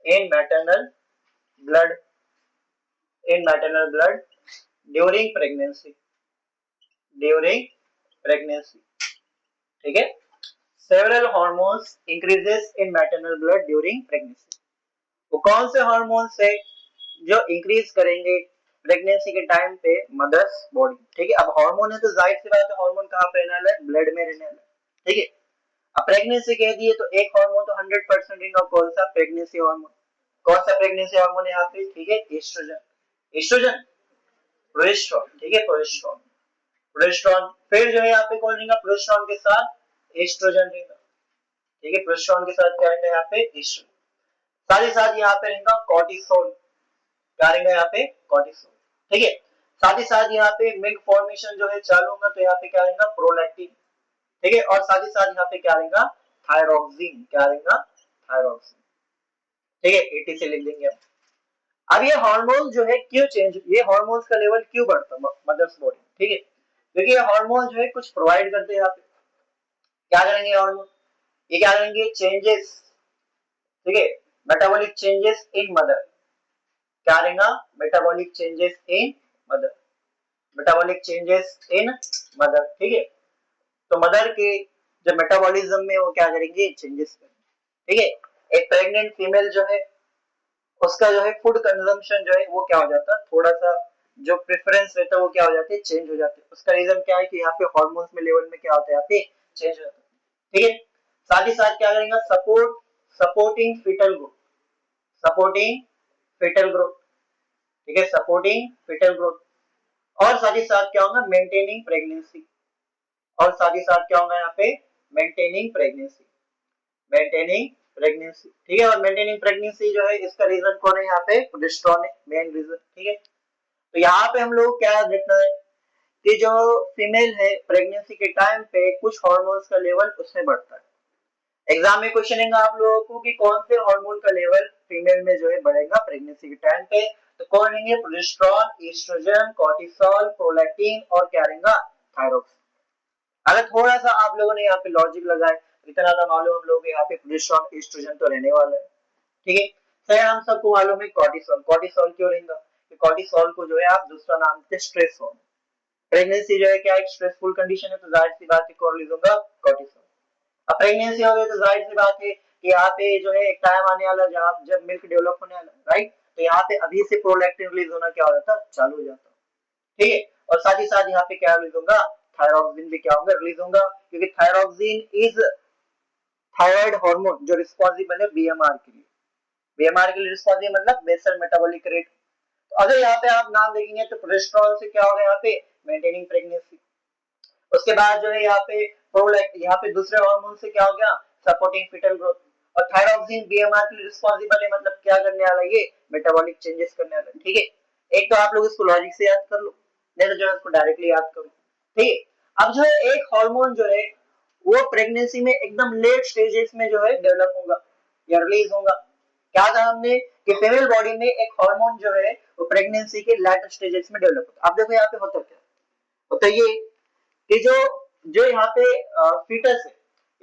in maternal blood in maternal blood during pregnancy। ठीक है, several hormones increases in maternal blood during pregnancy। वो कौन से हार्मोन्स है जो इंक्रीज करेंगे प्रेगनेंसी के टाइम पे मदर्स बॉडी। ठीक है, अब हार्मोन है तो जाहिर सी बात है हार्मोन कहाँ पे रहने वाला है, ब्लड में रहने वाला है। ठीक है, अब प्रेगनेंसी कह दिए तो एक हार्मोन तो 100% रहेगा, कौन सा, प्रेगनेंसी हार्मोन। कौन सा प्रेगनेंसी हार्मोन है यहाँ पे, ठीक है, एस्ट्रोजन। Oestrogen, progesterone. ठीक है, प्रोजेस्टेरोन, प्रोजेस्टेरोन। फिर जो है यहाँ पे कौन रहेगा, प्रोजेस्टेरोन के साथ एस्ट्रोजन रहेगा। ठीक है, प्रोजेस्टेरोन के साथ क्या रहेगा यहाँ पे, एस्ट्रोजन। साथ ही साथ यहाँ पे रहेगा कॉर्टिसोल, क्या रहेगा यहाँ पे, कॉर्टिसोल। ठीक है, साथ ही साथ यहाँ पे मिल्क फॉर्मेशन जो है चालू होगा, तो यहाँ पे क्या रहेगा, प्रोलैक्टिन। ठीक है, और साथ ही साथ यहाँ पे क्या रहेगा, थायरोक्सिन। क्या रहेगा, थायरोक्सिन। ठीक है, 80 से लिख देंगे हम। अब ये हार्मोन जो है क्यों चेंज, ये हार्मोन्स का लेवल क्यों बढ़ता है मदर्स बॉडी। ठीक है, क्योंकि ये हार्मोन जो है कुछ प्रोवाइड करते हैं यहाँ पे। क्या करेंगे हार्मोन, ये क्या करेंगे, चेंजेस। ठीक है, मेटाबॉलिक चेंजेस इन मदर। क्या रहेगा, metabolic changes in mother, metabolic changes in mother. ठीक है, तो मदर के जब मेटाबॉलिज्म में वो क्या करेंगे, चेंजेस करेंगे। ठीक है, एक प्रेग्नेंट फीमेल जो है उसका जो है फूड कंजम्पशन जो है वो क्या हो जाता है, थोड़ा सा जो प्रेफरेंस रहता है वो क्या हो जाते हैं, चेंज हो जाते हैं। उसका रीजन क्या है कि यहाँ पे हार्मोन्स में लेवल में क्या होता है, यहाँ पे चेंज हो जाता है। ठीक है, साथ ही साथ क्या करेंगे, supporting fetal growth, supporting fetal growth. ठीक है, सपोर्टिंग फीटल ग्रोथ। और साथ ही साथ क्या होगा, मेंटेनिंग प्रेगनेंसी। और साथ ही साथ क्या होगा यहाँ पे, मेंटेनिंग प्रेगनेंसी, मेंटेनिंग प्रेगनेंसी। ठीक है, और मेंटेनिंग प्रेगनेंसी जो है इसका रीजन कौन है यहाँ पे, प्रोजेस्टेरोन है मेन रीजन। ठीक है, तो यहाँ पे हम लोग क्या देखना है कि जो फीमेल है प्रेगनेंसी के टाइम पे कुछ हार्मोन्स का लेवल उसमें बढ़ता है। एग्जाम में क्वेश्चन आएगा आप लोगों को कि कौन से हार्मोन का लेवल फीमेल में जो है बढ़ेगा प्रेगनेंसी के टाइम पे, तो कौन रहेंगे? प्रोजेस्टेरोन, एस्ट्रोजन, कॉर्टिसोल, प्रोलैक्टिन और क्या रहेगा? थायरोक्सिन। अगर थोड़ा सा आप लोगों ने यहाँ पे लॉजिक लगाए, इतना तो मालूम हम लोग यहाँ पे प्रोजेस्टेरोन एस्ट्रोजन तो रहने वाला है, ठीक है। फिर हम सबको मालूम है कॉर्टिसोल। कॉर्टिसोल क्यों रहेगा? कॉर्टिसोल को जो है आप दूसरा नाम देते हैं स्ट्रेस हार्मोन। प्रेगनेंसी जो है क्या एक स्ट्रेसफुल कंडीशन है, तो जाहिर सी बात है कौन रिलीज होगा? कॉर्टिसोल। अब प्रेगनेंसी हो गई तो जाहिर सी बात है कि यहाँ पे जो है एक टाइम आने वाला जब मिल्क डेवलप होने वाला, राइट, तो यहाँ पे अभी से प्रोलैक्टिन रिलीज होना क्या हो जाता है? चालू हो जाता है, ठीक है। और साथ ही साथ यहाँ पे क्या रिलीज होगा? थायरॉक्सिन भी क्या होगा? रिलीज होगा, क्योंकि थायरॉक्सिन इज थायराइड हार्मोन जो रिस्पॉन्सिबल है बीएमआर के लिए। बीएमआर के लिए रिस्पॉन्सिबल मतलब बेसल मेटाबॉलिक रेट। तो अगर यहाँ पे आप नाम देखेंगे तो प्रोजेस्टेरोन से क्या होगा? यहाँ पे मेंटेनिंग प्रेगनेंसी। उसके बाद जो है यहाँ पे प्रोलैक्ट, यहाँ पे दूसरे हार्मोन से क्या हो गया? Supporting fetal growth. और थायरॉक्सिन बीएमआर के लिए रिस्पॉन्सिबल है, मतलब क्या करने वाला है? ये मेटाबॉलिक चेंजेस करने वाला है, ठीक है। एक तो आप लोग इसको लॉजिक से याद कर लो, नहीं तो जो है इसको डायरेक्टली याद करो, ठीक है। अब जो है एक हार्मोन जो है वो प्रेगनेंसी में एकदम लेट स्टेजेस में जो है डेवलप होगा या रिलीज होगा। क्या कहा हमने कि फीमेल बॉडी में एक हार्मोन जो है वो प्रेगनेंसी के लेटर स्टेजेस में डेवलप होता है। अब देखो यहाँ पे होता क्या होता है, ये कि जो जो यहाँ पे फीटस है,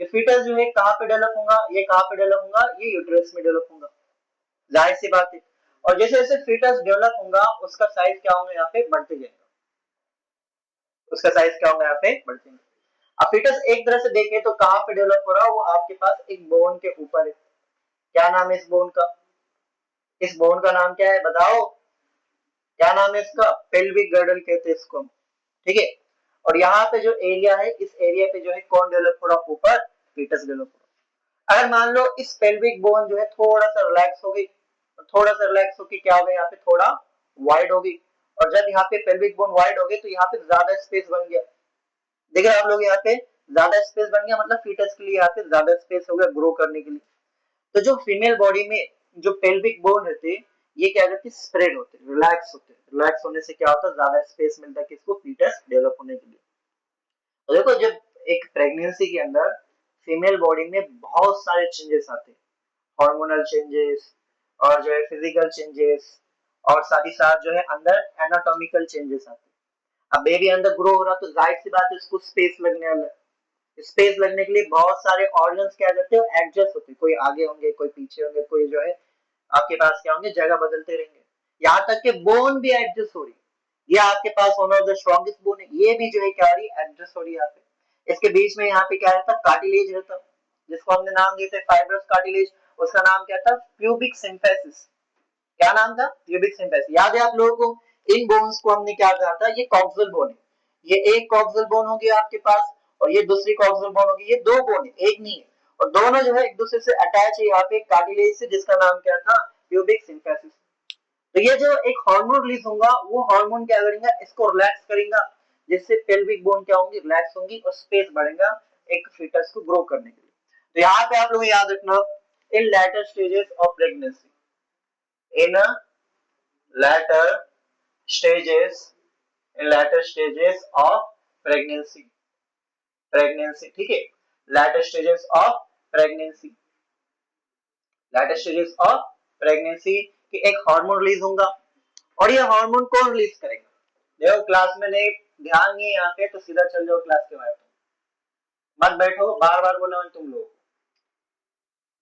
ये फीटस जो है कहाँ पे डेवलप होगा? ये कहाँ पे डेवलप होगा? ये यूट्रस में डेवलप होगा, जाहिर सी बात है। और जैसे जैसे फीटस डेवलप होगा उसका साइज क्या होगा? यहाँ पे बढ़ते जाएगा, उसका साइज क्या होगा? यहाँ पे बढ़ते जाएगा। अब फीटस एक तरह से देखें तो कहाँ पे डेवलप हो रहा है? वो आपके पास एक बोन के ऊपर है। क्या नाम है इस बोन का? इस बोन का नाम क्या है बताओ? क्या नाम है इसका? पेल्विक गर्डल कहते हैं इसको, ठीक है। और यहाँ पे जो एरिया है, इस एरिया पे जो है कौन डेवलप हो रहा? ऊपर फीटस डेवलप हो रहा है। अगर मान लो इस पेल्विक बोन जो है थोड़ा सा रिलैक्स हो गई, थोड़ा सा रिलैक्स होकर क्या हो गया? यहाँ पे थोड़ा वाइड हो गई। और जब यहाँ पे पेल्विक बोन वाइड हो गई तो यहाँ पे ज्यादा स्पेस बन गया। देखिए आप लोग यहाँ पे ज्यादा स्पेस बन गया, मतलब फीटस के लिए यहाँ पे ज्यादा स्पेस हो गया ग्रो करने के लिए। तो जो फीमेल बॉडी में जो पेल्विक बोन रहते हैं ये क्या करते हैं? स्प्रेड होते हैं, रिलैक्स होते हैं। रिलैक्स होने से क्या होता है? ज्यादा स्पेस मिलता है किसको? फीटस डेवलप होने के लिए। तो देखो जब एक प्रेगनेंसी के अंदर फीमेल बॉडी में बहुत सारे चेंजेस आते हैं, हार्मोनल चेंजेस और जो है फिजिकल चेंजेस, और साथ ही साथ जो है अंदर एनाटॉमिकल चेंजेस आते हैं। अब बेबी अंदर ग्रो हो रहा तो जाहिर सी बात है उसको स्पेस लगने वाला है। स्पेस लगने के लिए बहुत सारे ऑर्गन्स क्या करते हैं? एडजस्ट होते हैं, कोई आगे होंगे, कोई पीछे होंगे, कोई जो है आपके पास क्या होंगे? जगह बदलते रहेंगे। यहाँ तक के बोन भी एडजस्ट हो रही है। ये आपके पास one of the strongest bone है, ये भी जो है क्या हो रही है? एडजस्ट हो रही है यहाँ पे। इसके बीच में यहाँ पे क्या रहता? कार्टिलेज रहता, जिसको हमने नाम दिए थे फाइब्रस कार्टिलेज। उसका नाम क्या था? Pubic symphysis. क्या नाम था? Pubic symphysis. याद है आप लोगों को? इन बोन्स को हमने क्या कहा था? ये कॉक्सियल बोन है। ये एक कॉक्सियल बोन होगी आपके पास और ये दूसरी कॉक्सियल बोन होगी। ये दो बोन है, एक नहीं है। और दोनों जो है एक दूसरे से अटैच है यहाँ पे कार्टिलेज से, जिसका नाम क्या था? Pubic symphysis. तो ये जो एक हार्मोन रिलीज होगा वो हार्मोन क्या करेगा? इसको रिलैक्स करेगा, जिससे पेल्विक बोन क्या होंगी? रिलैक्स होंगी और स्पेस बढ़ेगा एक फीटस को ग्रो करने के लिए। तो यहाँ पे आप लोग याद रखना, in later stages of pregnancy, in later stages in later stages of pregnancy, pregnancy, ठीक है। later stages of pregnancy, later stages of pregnancy कि एक हार्मोन रिलीज होगा। और ये हार्मोन कौन रिलीज करेगा? देखो क्लास में नहीं ध्यान नहीं है यहाँ पे तो सीधा चल जाओ क्लास के बाहर, मत बैठो, बार बार बोला मैं तुम लोग।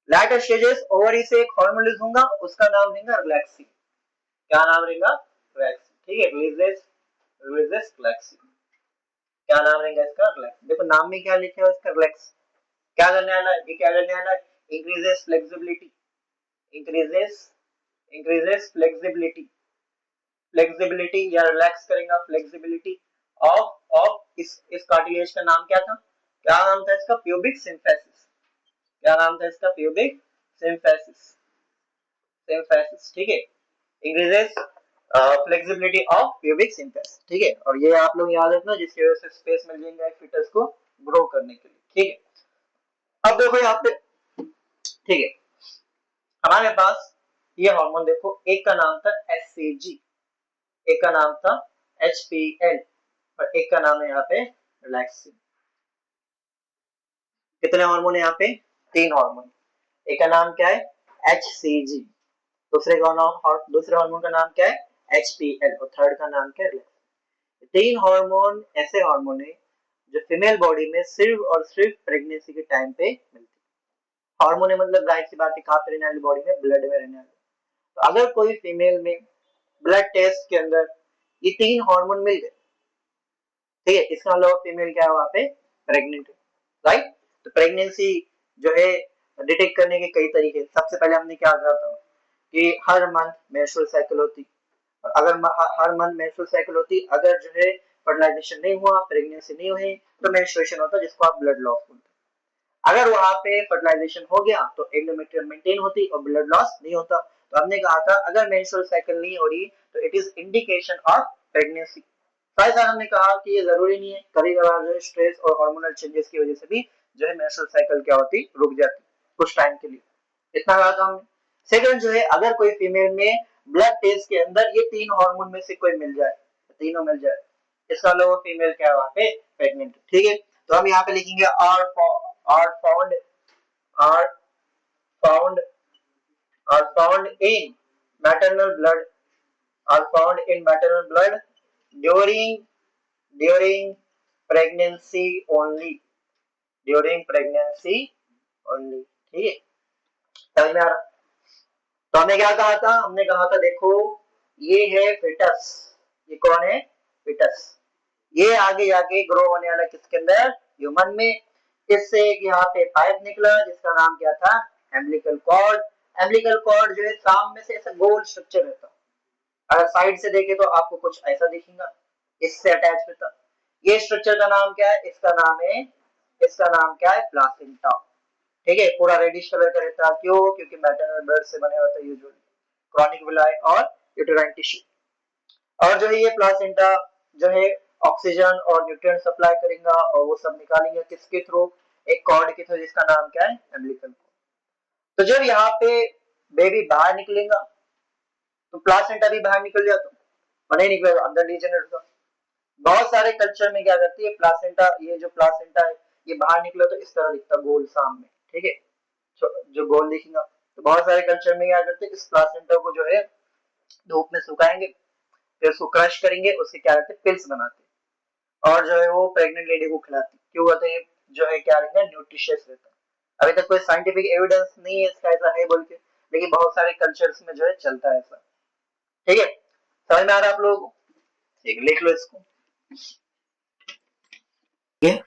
later stages ओवरी से एक हार्मोन रिलीज होगा, उसका नाम रहेगा रिलैक्सिन। क्या नाम रहेगा? रिलैक्सिन, ठीक है। Releases releases relaxin. क्या नाम रहेगा इसका? रिलैक्स। देखो नाम में क्या लिखा है इसका? रिलैक्स। क्या करने वाला है? ये क्या करने वाला है? Increases flexibility, increases increases flexibility, flexibility या रिलैक्स करेगा फ्लेक्सिबिलिटी ऑफ इस कार्टिलेज का नाम क्या था? क्या नाम था इसका? Pubic symphysis. क्या नाम था इसका? प्यूबिक सिम्फेसिस, सिम्फेसिस, ठीक है। Increases flexibility of pubic symphysis, ठीक है। और ये आप लोग याद रखना, जिसकी वजह से स्पेस मिल जाएगा फीटस को ग्रो करने के लिए, ठीक है। अब देखो यहाँ पे, ठीक है, हमारे पास ये हार्मोन देखो, एक का नाम था एससीजी, एक का नाम था HPL और एक का नाम है यहाँ पे रिलैक्सिन। कितने हार्मोन है यहाँ पे? 3 हार्मोन। एक का नाम क्या है? HCG। दूसरे हार्मोन का नाम क्या है? HPL और थर्ड का नाम क्या है? रिलैक्सिन। 3 हार्मोन ऐसे हार्मोन है जो फीमेल बॉडी में सिर्फ और सिर्फ प्रेगनेंसी के टाइम पे मिलते हैं। हार्मोन है मतलब जाहिर सी बात है कहाँ पे रहने वाली? बॉडी में, ब्लड में रहने वाली। तो अगर कोई फीमेल में ब्लड टेस्ट के अंदर ये 3 हार्मोन मिल गए, ठीक है, इसका मतलब फीमेल क्या है? वहां पे प्रेग्नेंट है, राइट? तो प्रेगनेंसी जो है डिटेक्ट करने के कई तरीके। सबसे पहले हमने क्या कहा था कि हर मंथ मेंस्ट्रुअल साइकिल होती, और अगर हर मंथ मेंस्ट्रुअल साइकिल होती, अगर जो है फर्टिलाइजेशन नहीं हुआ, प्रेगनेंसी नहीं हुई, तो मेंस्ट्रुएशन होता जिसको आप ब्लड लॉस बोलते हैं। अगर वहां पे फर्टिलाइजेशन हो गया तो एंडोमेट्रियम मेंटेन होती और ब्लड लॉस नहीं होता। तो हमने कहा था अगर मेंस्ट्रुअल साइकिल नहीं हो रही तो it is indication of pregnancy. साथ ही हमने कहा कि ये जरूरी नहीं है, कभी कभार जो है स्ट्रेस और हार्मोनल चेंजेस की वजह से भी जो है मेंस्ट्रुअल साइकिल क्या होती? रुक जाती कुछ टाइम के लिए। इतना कहा था हमने। सेकंड जो है, अगर कोई फीमेल में ब्लड टेस्ट के अंदर ये 3 हार्मोन में से कोई मिल जाए, तीनों मिल जाए, इसका मतलब वो फीमेल क्या है? वहां पे प्रेग्नेंट। ठीक है, तो हम यहाँ पे लिखेंगे are found are found are found in maternal blood are found in maternal blood during during pregnancy only during pregnancy only। ठीक है, समझ में आ रहा? तो हमने क्या कहा था? हमने कहा था देखो ये है फिटस। ये कौन है? फिटस। ये आगे जाके ग्रो होने वाला किसके अंदर? ह्यूमन में। इससे एक यहाँ पे पाइप निकला जिसका नाम क्या था? Umbilical cord. एम्बिलिकल कॉर्ड जो है सामने से ऐसा गोल स्ट्रक्चर रहता, अगर साइड से देखे तो आपको कुछ ऐसा दिखेगा, इससे अटैच रहता। ये स्ट्रक्चर का नाम क्या है? इसका नाम क्या है? प्लासेंटा। ठीक है, पूरा रेडिश कलर का रहता है। क्यों? क्योंकि मैटरनल ब्लड से बने होते हैं यूजुअली क्रॉनिक विलाई और यूटेराइन टिश्यू। और जो है ये प्लासेंटा जो है ऑक्सीजन और न्यूट्रिएंट सप्लाई करेगा और वो सब निकालेंगे किसके थ्रू? एक कॉर्ड के थ्रू जिसका नाम क्या है? Umbilical cord. तो जब यहाँ पे बेबी बाहर निकलेगा तो प्लासेंटा भी बाहर निकल जाता, और नहीं निकलेगा अंदर रीजनरेट होगा। बहुत सारे कल्चर में क्या करती है प्लासेंटा, ये जो प्लासेंटा है ये बाहर निकला तो इस तरह दिखता गोल सामने। ठीक है, जो गोल दिखेगा। तो बहुत सारे कल्चर में क्या करते हैं इस प्लासेंटा को जो है धूप में सुखाएंगे, फिर उसको क्रश करेंगे, उसके क्या करते हैं पिल्स बनाते हैं, और जो है वो प्रेग्नेंट लेडी को खिलाती। क्यों कहते हैं? जो है क्या रहता है? न्यूट्रिशियस रहता है। अभी तक कोई साइंटिफिक एविडेंस नहीं है इसका ऐसा है बोल के, लेकिन बहुत सारे कल्चर्स में जो है चलता है ऐसा। ठीक है, समझ में आ रहा है आप लोगों को? ठीक, लिख लो इसको। ठीक है,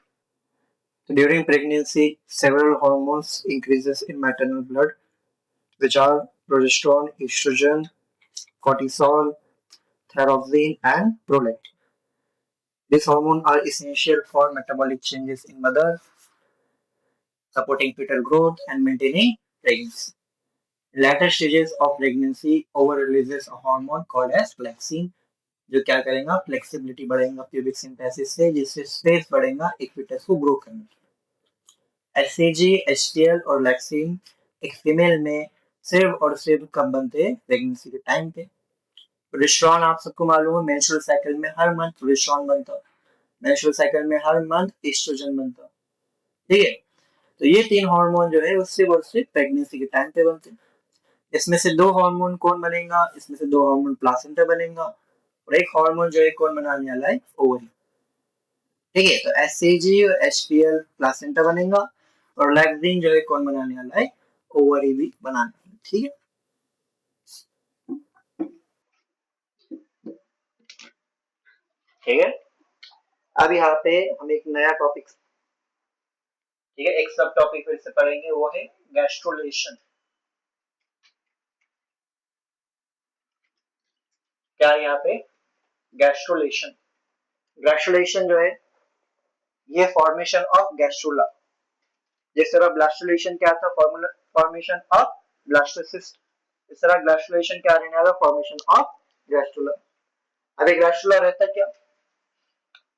so during pregnancy several hormones increases in maternal blood which are progesterone, estrogen, cortisol, thyroxine and prolactin. These hormones are essential for metabolic changes in mother, supporting fetal growth and maintaining pregnancy. In later stages of pregnancy, over releases a hormone called as flexin, जो क्या करेगा? Flexibility बढ़ेगा pubic synthesis से, जिससे space बढ़ेगा एक foetus को grow करने के। एचसीजी, एचटीएल और लैक्सिन एक फीमेल में सिर्फ और सिर्फ कब बनते हैं? प्रेगनेंसी के टाइम पे। प्रोजेस्टेरॉन आप सबको मालूम है मेंस्ट्रुअल साइकिल में हर मंथ प्रोजेस्टेरॉन बनता है, मेंस्ट्रुअल साइकिल में हर मंथ एस्ट्रोजन बनता है। ठीक है, तो ये 3 हार्मोन जो है उससे और सिर्फ प्रेगनेंसी के टाइम पे बनते हैं। इसमें से 2 हार्मोन कौन बनेगा? इसमें से 2 हार्मोन प्लासेंटा बनेगा और एक हार्मोन जो है कौन बनाने वाला है? ओवरी। ठीक है, तो एचसीजी और एचपीएल प्लासेंटा बनेगा और लैक्सिन जो है कौन बनाने वाला है? ओवरी भी बनाने। ठीक है, ठीक है। अब यहाँ पे हम एक नया टॉपिक, ठीक है, एक सब टॉपिक फिर से पढ़ेंगे, वो है गैस्ट्रोलेशन। क्या है यहाँ पे? गैस्ट्रोलेशन। गैस्ट्रोलेशन जो है ये फॉर्मेशन ऑफ गैस्ट्रोला। जिस तरह ब्लास्टोलेशन क्या था? Formation of blastocyst. इस तरह ग्लैस्टुलेशन क्या रहने वाला? Formation of gastrula. अभी गैस्ट्रोला रहता क्या?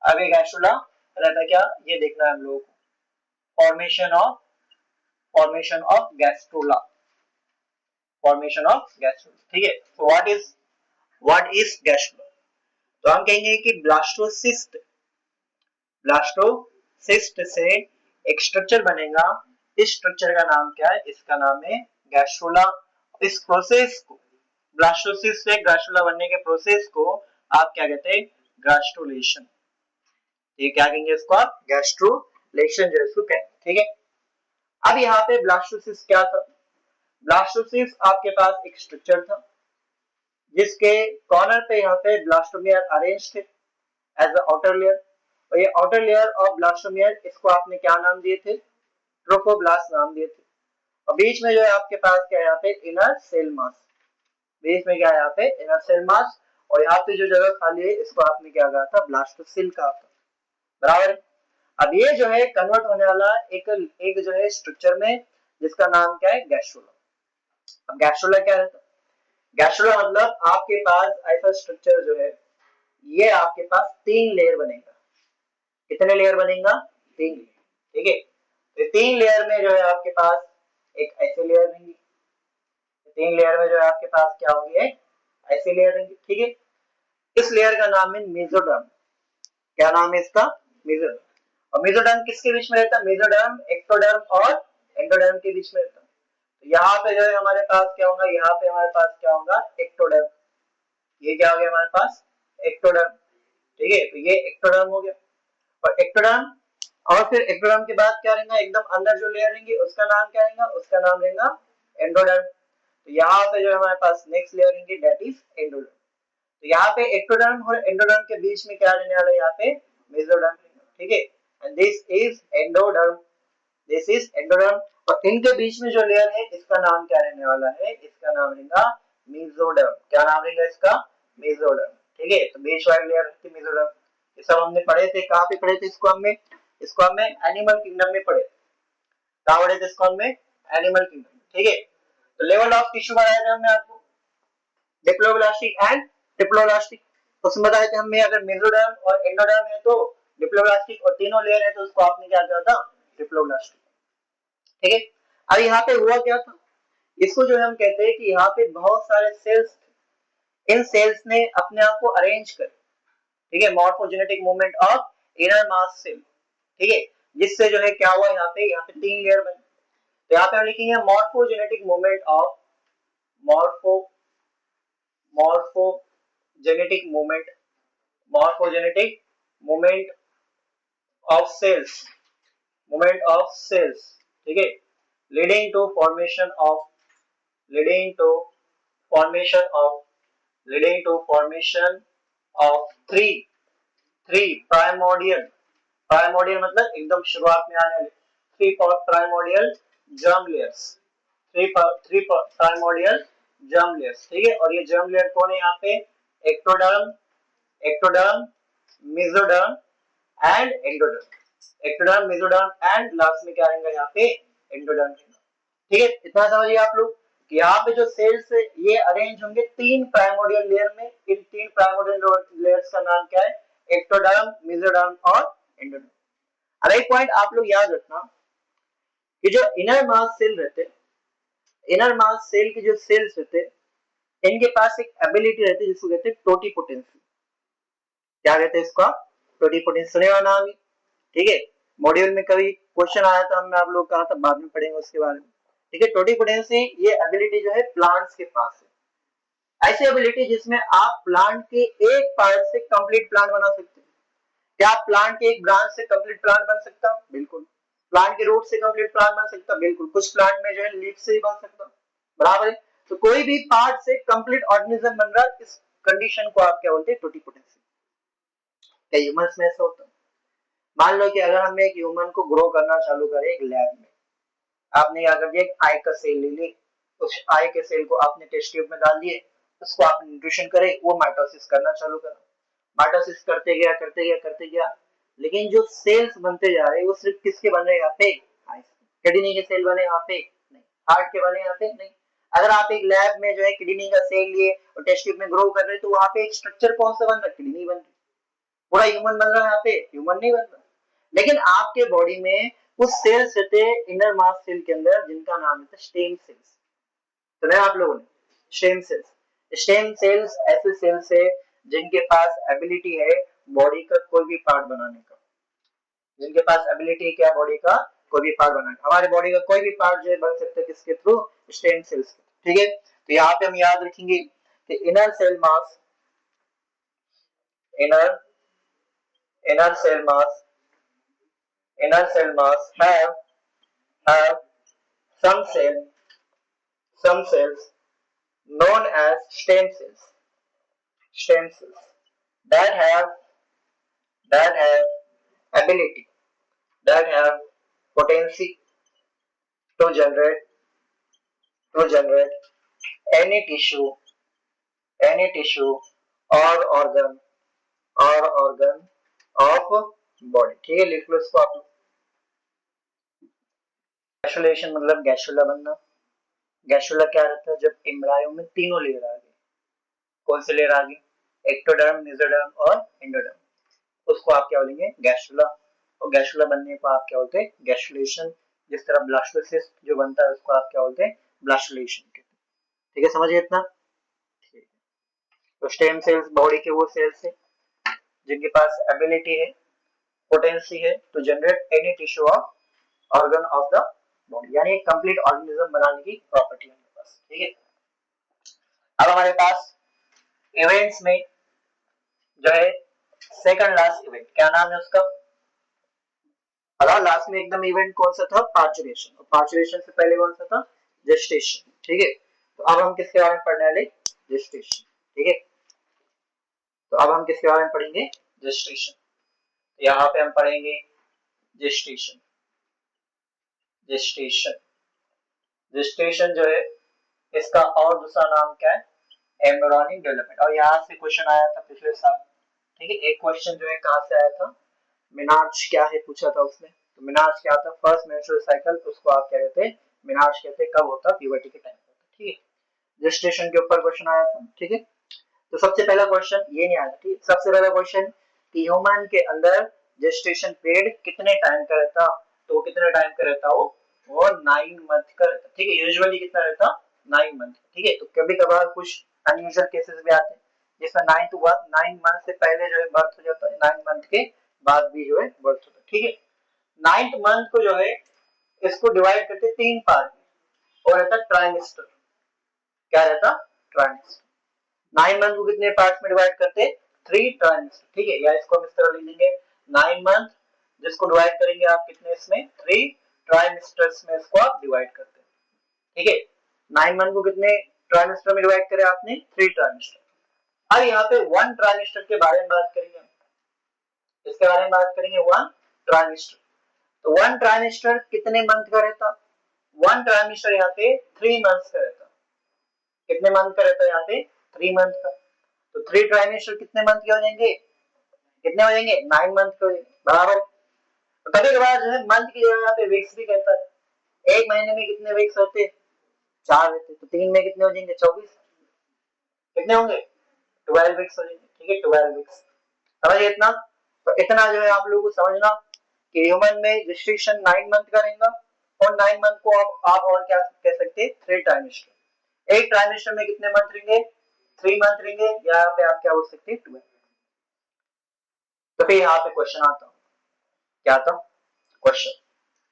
अभी गैस्ट्रोला रहता क्या ये देखना है हम लोगों को। Formation of gastrula, formation of gastrula. ठीक है, तो व्हाट इज गैस्ट्रोला? तो हम कहेंगे कि ब्लास्टोसिस्ट, ब्लास्टोसिस्ट से एक स्ट्रक्चर बनेगा। इस स्ट्रक्चर का नाम क्या है? इसका नाम है गैस्ट्रोला। इस प्रोसेस को, ब्लास्टोसिस्ट से गैस्ट्रोला बनने के प्रोसेस को आप क्या कहते हैं? गैस्ट्रोलेशन। ये क्या कहेंगे? इसको आप गैस्ट्रोलेशन जो इसको कहते हैं। ठीक है, अब यहाँ पे ब्लास्टोसिस्ट क्या था? ब्लास्टोसिस्ट आपके पास एक स्ट्रक्चर था जिसके कॉर्नर पे यहाँ पे ब्लास्टोमियर अरेंज थे एज अ आउटर लेयर, और ये आउटर लेयर ऑफ ब्लास्टोमियर, इसको आपने क्या नाम दिए थे? ट्रोफोब्लास्ट नाम दिए थे। और बीच में जो है आपके पास क्या है? यहाँ पे इनर सेल मास, बीच में क्या है? यहाँ पे इनर सेल मास, और यहाँ पे जो जगह खाली है इसको आपने क्या कहा था? ब्लास्टोसिल कहा था। बराबर। अब ये जो है कन्वर्ट होने वाला एक एक जो है स्ट्रक्चर में, जिसका नाम क्या है? गैस्ट्रोला। अब गैस्ट्रोला क्या रहता है? गैस्ट्रोला मतलब आपके पास ऐसा स्ट्रक्चर जो है, ये आपके पास 3 लेयर बनेगा। कितने लेयर बनेगा? 3 लेयर। ठीक है, तो 3 लेयर में जो है आपके पास एक ऐसे लेयर रहेंगी, 3 लेयर में जो है आपके पास क्या होंगे? ऐसे लेयर रहेंगे। ठीक है, इस लेयर का नाम है मेसोडर्म। क्या नाम है इसका? मेसोडर्म। और मेसोडर्म किसके बीच में रहता है? मेसोडर्म एक्टोडर्म और एंडोडर्म के बीच में रहता है। तो यहाँ पे जो है हमारे पास क्या होगा? यहाँ पे हमारे पास क्या होगा? एक्टोडर्म। ये क्या हो गया हमारे पास? एक्टोडर्म। ठीक है, तो ये एक्टोडर्म हो गया। और एक्टोडर्म, और फिर एक्टोडर्म के बाद क्या रहेगा? एकदम अंदर जो लेयर रहेंगी उसका नाम क्या रहेगा? उसका नाम रहेगा एंडोडर्म। तो यहाँ पे जो हमारे पास नेक्स्ट लेयर रहेंगी, दैट इज एंडोडर्म। तो यहाँ पे एक्टोडर्म और एंडोडर्म के बीच में क्या रहने वाला है? यहाँ पे मेसोडर्म। ठीक है, and this is endoderm, this is endoderm. और इनके बीच में जो लेयर है इसका नाम क्या रहने वाला है? इसका नाम रहेगा मेसोडर्म। क्या नाम रहेगा इसका? मेसोडर्म। ठीक है, तो बीच वाली लेयर है मेसोडर्म। ये सब हमने पढ़े थे। कहाँ पे पढ़े थे इसको? हमने इसको हमने एनिमल किंगडम में पढ़े। कहाँ पढ़े थे इसको हमने? Animal kingdom. ठीक है, तो लेवल ऑफ टिश्यू बनाया था हमने आपको, डिप्लोब्लास्टिक एंड ट्रिप्लोब्लास्टिक। उसमें बताए थे हमने अगर मेसोडर्म और एंडोडर्म है तो डिप्लोब्लास्टिक, और तीनों लेयर है तो उसको आपने क्या कहा था? ट्रिप्लोब्लास्टिक। ठीक है, अब यहाँ पे हुआ क्या था? इसको जो हम कहते हैं कि यहाँ पे बहुत सारे सेल्स, इन सेल्स ने अपने आप को अरेंज कर, ठीक है, morphogenetic movement of inner mass cell. ठीक है, जिससे जो है क्या हुआ? यहाँ पे 3 लेयर बने। तो यहाँ पे हम लिखेंगे morphogenetic movement of, morpho morphogenetic movement, morphogenetic movement of cells, movement of cells. ठीक है, leading to formation of, leading to formation of, leading to formation of three primordial, primordial मतलब एकदम शुरुआत में आने वाले 3 primordial germ layers, 3 primordial germ layers. ठीक है, और ये जर्म लेयर कौन है यहाँ पे? Ectoderm, ectoderm, mesoderm and endoderm. Ectoderm, mesoderm and last में क्या रहेगा? यहाँ पे एंडोडर्म। ठीक है, इतना समझिए आप लोग कि यहाँ पे जो सेल्स है ये अरेंज होंगे 3 प्राइमोडियल लेयर में। इन 3 प्राइमोडियल लेयर्स का नाम क्या है? एक्टोडर्म, मेसोडर्म और एंडोडर्म। अब एक पॉइंट आप लोग याद रखना कि जो इनर मास सेल रहते, इनर मास सेल के जो सेल्स रहते, इनके पास एक एबिलिटी रहती है जिसको कहते हैं टोटिपोटेंसी। क्या कहते हैं इसको? टोटिपोटेंसी। सुने हुआ नाम? ठीक है, मॉड्यूल में कभी क्वेश्चन आया था, हमने आप लोग कहा था बाद में पढ़ेंगे उसके बारे में। ठीक है, टोटिपोटेंसी ये एबिलिटी जो है प्लांट्स के पास है। ऐसी एबिलिटी जिसमें आप प्लांट के एक पार्ट से कंप्लीट प्लांट बना सकते हैं। क्या आप प्लांट के एक ब्रांच से कंप्लीट प्लांट बन सकता? बिल्कुल। प्लांट के रूट से कंप्लीट प्लांट बन सकता? बिल्कुल। कुछ प्लांट में जो है लीफ से ही बन सकता। बराबर है, तो कोई भी पार्ट से कंप्लीट ऑर्गेनिज्म बन रहा है, इस कंडीशन को आप क्या बोलते हैं? टोटिपोटेंसी। क्या ह्यूमंस में ऐसा होता है? मान लो कि अगर हम एक ह्यूमन को ग्रो करना चालू करें एक लैब में, आपने क्या कर दिया? एक आई का सेल ले ली, उस आई के सेल को आपने टेस्ट ट्यूब में डाल दिए, उसको आपने न्यूट्रिशन करे, वो माइटोसिस करना चालू करा। माइटोसिस करते गया करते गया करते गया, लेकिन जो सेल्स बनते जा रहे हैं वो सिर्फ किसके बन रहे हैं? यहाँ पे किडनी के सेल बने यहाँ पे नहीं, हार्ट के बने यहाँ पे नहीं। अगर आप एक लैब में जो है किडनी का सेल लिए और टेस्ट ट्यूब में ग्रो कर रहे हैं, तो वहां पे एक स्ट्रक्चर कौन सा बन रहा है? किडनी बन रही। पूरा ह्यूमन बन रहा है यहाँ पे? ह्यूमन नहीं बन रहा। लेकिन आपके बॉडी में कुछ सेल्स रहते हैं इनर मास सेल के अंदर, जिनका नाम है स्टेम सेल्स। सुना है आप लोगों ने? Stem cells. स्टेम सेल्स ऐसे सेल्स है जिनके पास एबिलिटी है बॉडी का कोई भी पार्ट बनाने का, जिनके पास एबिलिटी क्या बॉडी का कोई भी पार्ट बनाने का। हमारे बॉडी का कोई भी पार्ट जो है बन सकता है किसके थ्रू, स्टेम सेल्स के, ठीक है। तो यहाँ पे हम याद रखेंगे कि inner cell mass, inner inner cell mass, inner cell mass have some cells known as stem cells that have ability, that have potency to generate any tissue, or organ of body, ठीक है। लिख लो इसको आप लोग। Gastrulation मतलब gastrula बनना। Gastrula क्या रहता है, जब एम्ब्रायो में तीनों लेयर आ गए। कौन से लेयर आ गए, एक्टोडर्म, मेसोडर्म और एंडोडर्म, उसको आप क्या बोलेंगे, गैस्ट्रुला। और गैस्ट्रुला बनने को आप क्या बोलते हैं, गैस्ट्रुलेशन। जिस तरह ब्लास्टोसिस्ट जो बनता है उसको आप क्या बोलते हैं, ब्लास्टुलेशन कहते हैं, ठीक है। समझिए इतना। तो स्टेम सेल्स बॉडी के वो सेल्स है जिनके पास एबिलिटी है, पोटेंसी है to generate any tissue of organ of the body, यानी एक कंप्लीट ऑर्गेनिज्म बनाने की प्रॉपर्टी है हमारे पास, ठीक है। अब हमारे पास इवेंट्स में जो है सेकंड लास्ट इवेंट, क्या नाम है उसका, लास्ट में एकदम इवेंट कौन सा था, पार्चुरेशन। और पार्चुरेशन से पहले कौन सा था, जेस्टेशन, ठीक है। तो अब हम किसके बारे में पढ़ने वाले, जेस्टेशन, ठीक है। तो अब हम किसके बारे में पढ़ेंगे, जेस्टेशन। यहाँ पे हम पढ़ेंगे जेस्टेशन। जेस्टेशन, जेस्टेशन जो है इसका और दूसरा नाम क्या है, एम्ब्रियोनिक डेवलपमेंट। और यहाँ से क्वेश्चन आया था पिछले साल, ठीक है। एक क्वेश्चन जो है कहाँ से आया था, मिनार्च क्या है पूछा था उसने। तो मिनार्च क्या था, फर्स्ट मेंस्ट्रुअल साइकिल, उसको आप क्या कहते हैं, मिनार्च कहते हैं। कब होता, प्यूबर्टी के टाइम होता, ठीक है। जेस्टेशन के ऊपर क्वेश्चन आया था, ठीक है। तो सबसे पहला क्वेश्चन ये नहीं आया, ठीक। सबसे पहला क्वेश्चन कि ह्यूमन के अंदर जेस्टेशन पीरियड कितने टाइम का रहता, तो कितने टाइम का रहता, वो 9 मंथ का रहता, ठीक है। यूजुअली कितना रहता, 9 मंथ, ठीक है। तो कभी कभार कुछ अनयूजुअल केसेस भी आते हैं जिसमें 9 मंथ से पहले जो है बर्थ हो जाता है, 9 मंथ के बाद भी जो है बर्थ होता है, ठीक है। 9th मंथ को जो है इसको डिवाइड करते 3 पार्ट में, और रहता ट्राइमेस्टर। क्या रहता, ट्राइमेस्टर। 9 मंथ को कितने पार्ट्स में डिवाइड करते, 3 ट्राइमेस्टर, ठीक है। या इसको हम इस तरह लिख लेंगे 9 मंथ, जिसको डिवाइड करेंगे आप कितने, इसमें 3 ट्राइमेस्टर्स में इसको आप डिवाइड करते हैं, ठीक है। 9 मंथ को कितने ट्राइमेस्टर में डिवाइड करे आपने, 3 ट्राइमेस्टर। अब यहाँ पे 1 ट्राइमेस्टर के बारे में बात करेंगे, इसके बारे में बात करेंगे 1 ट्राइमेस्टर। तो 1 ट्राइमेस्टर कितने मंथ का रहता, 1 ट्राइमेस्टर यहाँ पे 3 मंथ्स का रहता। कितने मंथ का रहता है यहाँ पे, 3 मंथ का। तो 3 ट्राइमेस्टर कितने मंथ के हो जाएंगे, कितने हो जाएंगे, 9 मंथ के हो जाएंगे, बराबर। तो कभी कभार जो है मंथ की जगह यहाँ पे वीक्स भी कहता है। एक महीने में कितने वीक्स होते, 4 रहते। तो 3 में कितने हो जाएंगे, 24। कितने होंगे, 12 वीक्स हो जाएंगे, ठीक है। 12 वीक्स, समझिए इतना। तो इतना जो है आप लोगों को समझना कि ह्यूमन में जेस्टेशन 9 मंथ का रहेगा, और 9 मंथ को आप और क्या कह सकते हैं, 3 ट्राइमेस्टर। एक ट्राइमेस्टर में कितने मंथ रहेंगे, 3 मंथ रहेंगे, यहाँ पे आप क्या बोल सकते हैं, 12। तो फिर यहाँ पे क्वेश्चन आता, क्या था क्वेश्चन,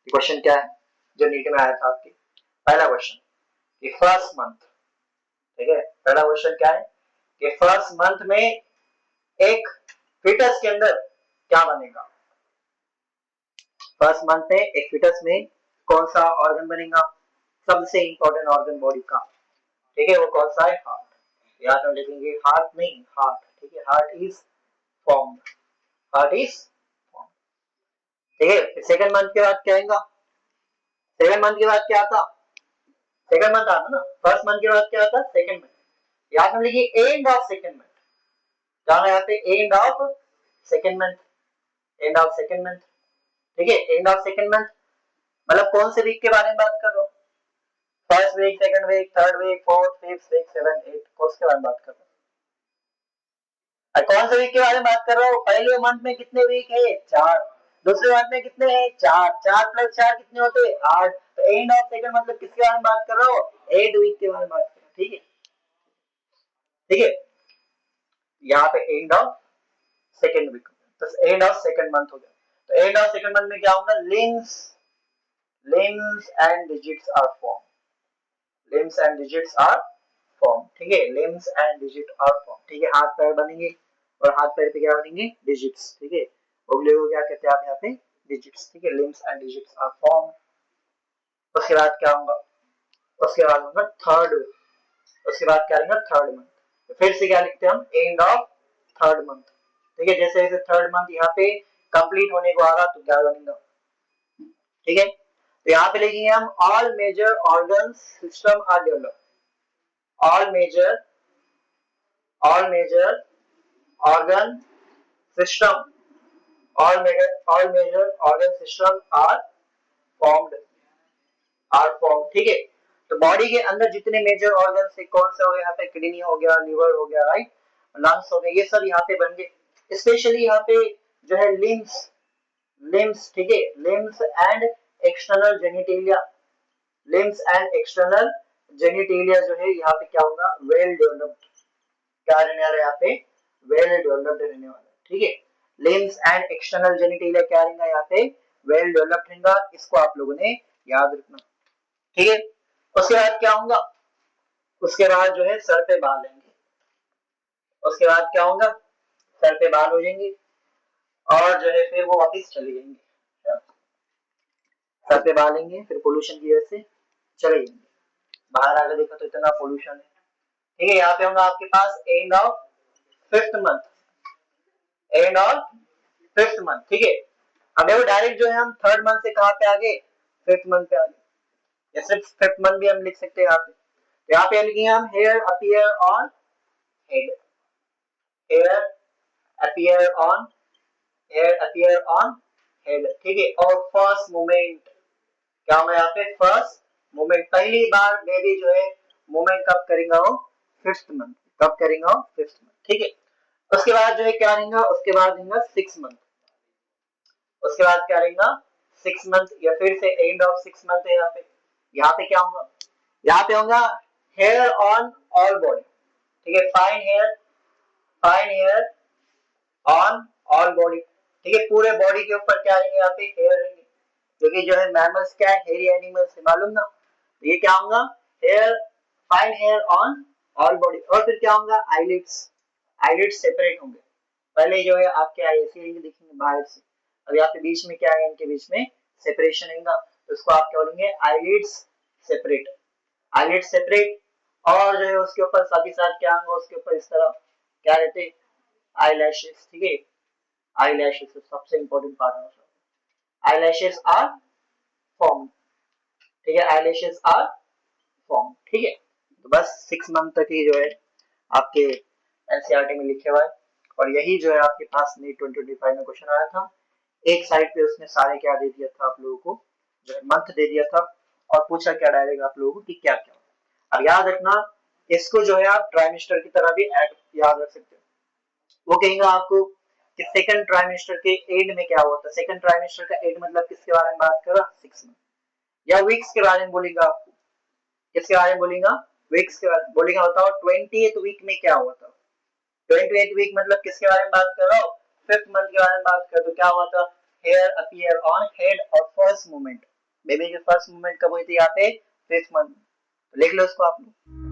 क्वेश्चन क्या है जो नीट में आया था आपके, पहला क्वेश्चन कि फर्स्ट मंथ, ठीक है। पहला क्वेश्चन क्या है कि फर्स्ट मंथ में एक फीटस के अंदर क्या बनेगा, फर्स्ट मंथ में एक फीटस में कौन सा ऑर्गन बनेगा, सबसे इंपॉर्टेंट ऑर्गन बॉडी का, ठीक है। वो कौन सा है, हार्ट। यहाँ तो लिखेंगे हार्ट नहीं, हार्ट, ठीक है। Heart is formed, heart is formed, ठीक है। फिर सेकंड मंथ के बाद क्या आएगा, सेकंड मंथ के बाद क्या आता, सेकंड मंथ आता ना, फर्स्ट मंथ के बाद क्या आता, सेकंड मंथ। यहाँ हम लिखिए एंड ऑफ सेकंड मंथ, क्या यहाँ पे end of second month, end of second month, ठीक है। एंड ऑफ सेकंड मंथ मतलब कौन से वीक के बारे में बात कर रहा हूँ, first week, second week, third week, fourth, fifth, six, seven, eight, कौन से बारे में बात कर रहा हूँ, कौन से वीक के बारे में बात कर रहा हूँ। पहले मंथ में कितने वीक है, 4। दूसरे मंथ में कितने हैं, 4। 4 प्लस 4 कितने होते हैं, 8। तो एंड ऑफ सेकंड मतलब किसके बारे में बात कर रहा हूँ, 8 वीक के बारे में बात कर रहा हूँ, ठीक है, ठीक है। यहाँ पे एंड ऑफ सेकेंड वीक, तो एंड ऑफ सेकेंड मंथ हो गया। तो एंड ऑफ सेकेंड मंथ में क्या होगा, limbs and digits are formed, limbs and digits are formed, ठीक है, limbs and digit are formed, ठीक है, हाथ पैर बनेंगे और हाथ पैर पे क्या बनेंगे, डिजिट्स, ठीक है, अगले को क्या कहते हैं आप यहाँ पे, डिजिट्स, ठीक है, limbs and digits are formed। उसके बाद क्या होगा, उसके बाद होगा थर्ड, उसके बाद क्या रहेगा, थर्ड मंथ, फिर से क्या लिखते हैं हम, एंड ऑफ थर्ड मंथ, ठीक है, जैसे जैसे थर्ड मंथ यहाँ पे कंप्लीट होने को आ रहा तो क्या बनेगा, ठीक है, तो यहाँ पे लिखेंगे हम all major organ system are developed, all major organ system, all major organ system are formed, ठीक है, तो बॉडी के अंदर जितने मेजर ऑर्गन है, कौन से हो गए यहाँ पे, किडनी हो गया, लिवर हो गया, राइट, लंग्स हो गए, ये सब यहाँ पे बन गए। स्पेशली यहाँ पे जो है लिम्स, ठीक है, limbs and external genitalia, limbs and external genitalia जो है यहाँ पे क्या होगा, वेल डेवलप्ड, क्या रहने वाला है यहाँ पे, वेल डेवलप्ड रहने वाला है, ठीक है, लिम्स एंड एक्सटर्नल जेनिटेलिया क्या रहेगा यहाँ पे, वेल डेवलप्ड रहेगा, इसको आप लोगों ने याद रखना, ठीक है। उसके बाद क्या होगा, उसके बाद जो है सर पे बाल आएंगे, उसके बाद क्या होगा, सर पे बाल हो जाएंगे और जो है फिर वो वापस चले जाएंगे, सर पे बाल आएंगे, फिर पोल्यूशन की वजह से चले जाएंगे, बाहर आके देखा तो इतना पोल्यूशन है, ठीक है, यहाँ पे होगा आपके पास end of fifth month, end of fifth month, ठीक है। अब देखो डायरेक्ट जो है हम थर्ड मंथ से कहाँ पे आगे, फिफ्थ मंथ पे आगे, या सिर्फ फिफ्थ मंथ भी हम लिख सकते हैं यहाँ पे, तो यहाँ पे लिखेंगे हम hair appear on head, hair appear on, hair appear on head, ठीक है, और फर्स्ट मोमेंट क्या होगा यहाँ पे, फर्स्ट मोमेंट, पहली बार बेबी जो है मोमेंट कब करेगा, वो फिफ्थ मंथ, कब करेगा, फिफ्थ मंथ, ठीक है। उसके बाद जो है क्या रहेगा, उसके बाद रहेगा सिक्स मंथ, उसके बाद क्या रहेगा, सिक्स मंथ, या फिर से एंड ऑफ सिक्स मंथ है यहाँ पे क्या होगा, यहाँ पे होगा हेयर ऑन ऑल बॉडी, ठीक है, fine hair on all body, ठीक है, पूरे बॉडी के ऊपर क्या रहेंगे यहाँ पे, हेयर रहेंगे, क्योंकि जो है मैमल्स क्या है, हेयरी एनिमल्स है, मालूम ना, तो ये क्या होगा, hair, fine hair on all body, और फिर क्या होगा, आईलिड्स सेपरेट होंगे, पहले जो है आपके आई ऐसे दिखेंगे बाहर से, अब यहाँ पे बीच में क्या है, इनके बीच में सेपरेशन है, तो इसको आप क्या बोलेंगे, आईलिड्स सेपरेट, आईलिड्स सेपरेट, और जो है उसके ऊपर साथ ही साथ क्या होगा, उसके ऊपर इस तरह क्या रहते हैं, आईलैशेस, ठीक है, आईलैशेस सबसे इंपॉर्टेंट पार्ट है, आईलैशेस आर फॉर्म, ठीक है, आईलैशेस आर फॉर्म, ठीक है, तो बस 6 मंथ तक ही जो है आपके एनसीईआरटी में लिखे हुआ है, और यही जो है आपके पास नीट 2025 में क्वेश्चन आया था, एक साइड पे उसने सारे क्या दे दिया था आप लोगों को, जो है मंथ दे दिया था, और पूछा क्या डायरेक्ट आप लोगों को कि क्या क्या, अब याद रखना इसको जो है आप ट्राइमेस्टर की तरह भी याद रख सकते हो, वो कहेगा आपको कि सेकंड ट्राइमेस्टर के एंड में क्या हुआ था, सेकंड ट्राइमेस्टर का एंड मतलब किसके बारे में बात कर रहा, 6 मंथ, या वीक्स के बारे में बोलेगा आपको, किसके बारे में बोलेगा, वीक्स के बारे में बोलेगा, बताओ 20th वीक में क्या हुआ था, 20th वीक मतलब किसके बारे में बात कर रहा हूँ, फिफ्थ मंथ के बारे में बात कर, तो क्या हुआ था, हेयर अपीयर ऑन हेड, और फर्स्ट मूवमेंट, बेबी की फर्स्ट मूवमेंट कब हुई थी यहाँ पे, फिफ्थ मंथ, लिख लो इसको आप लोग।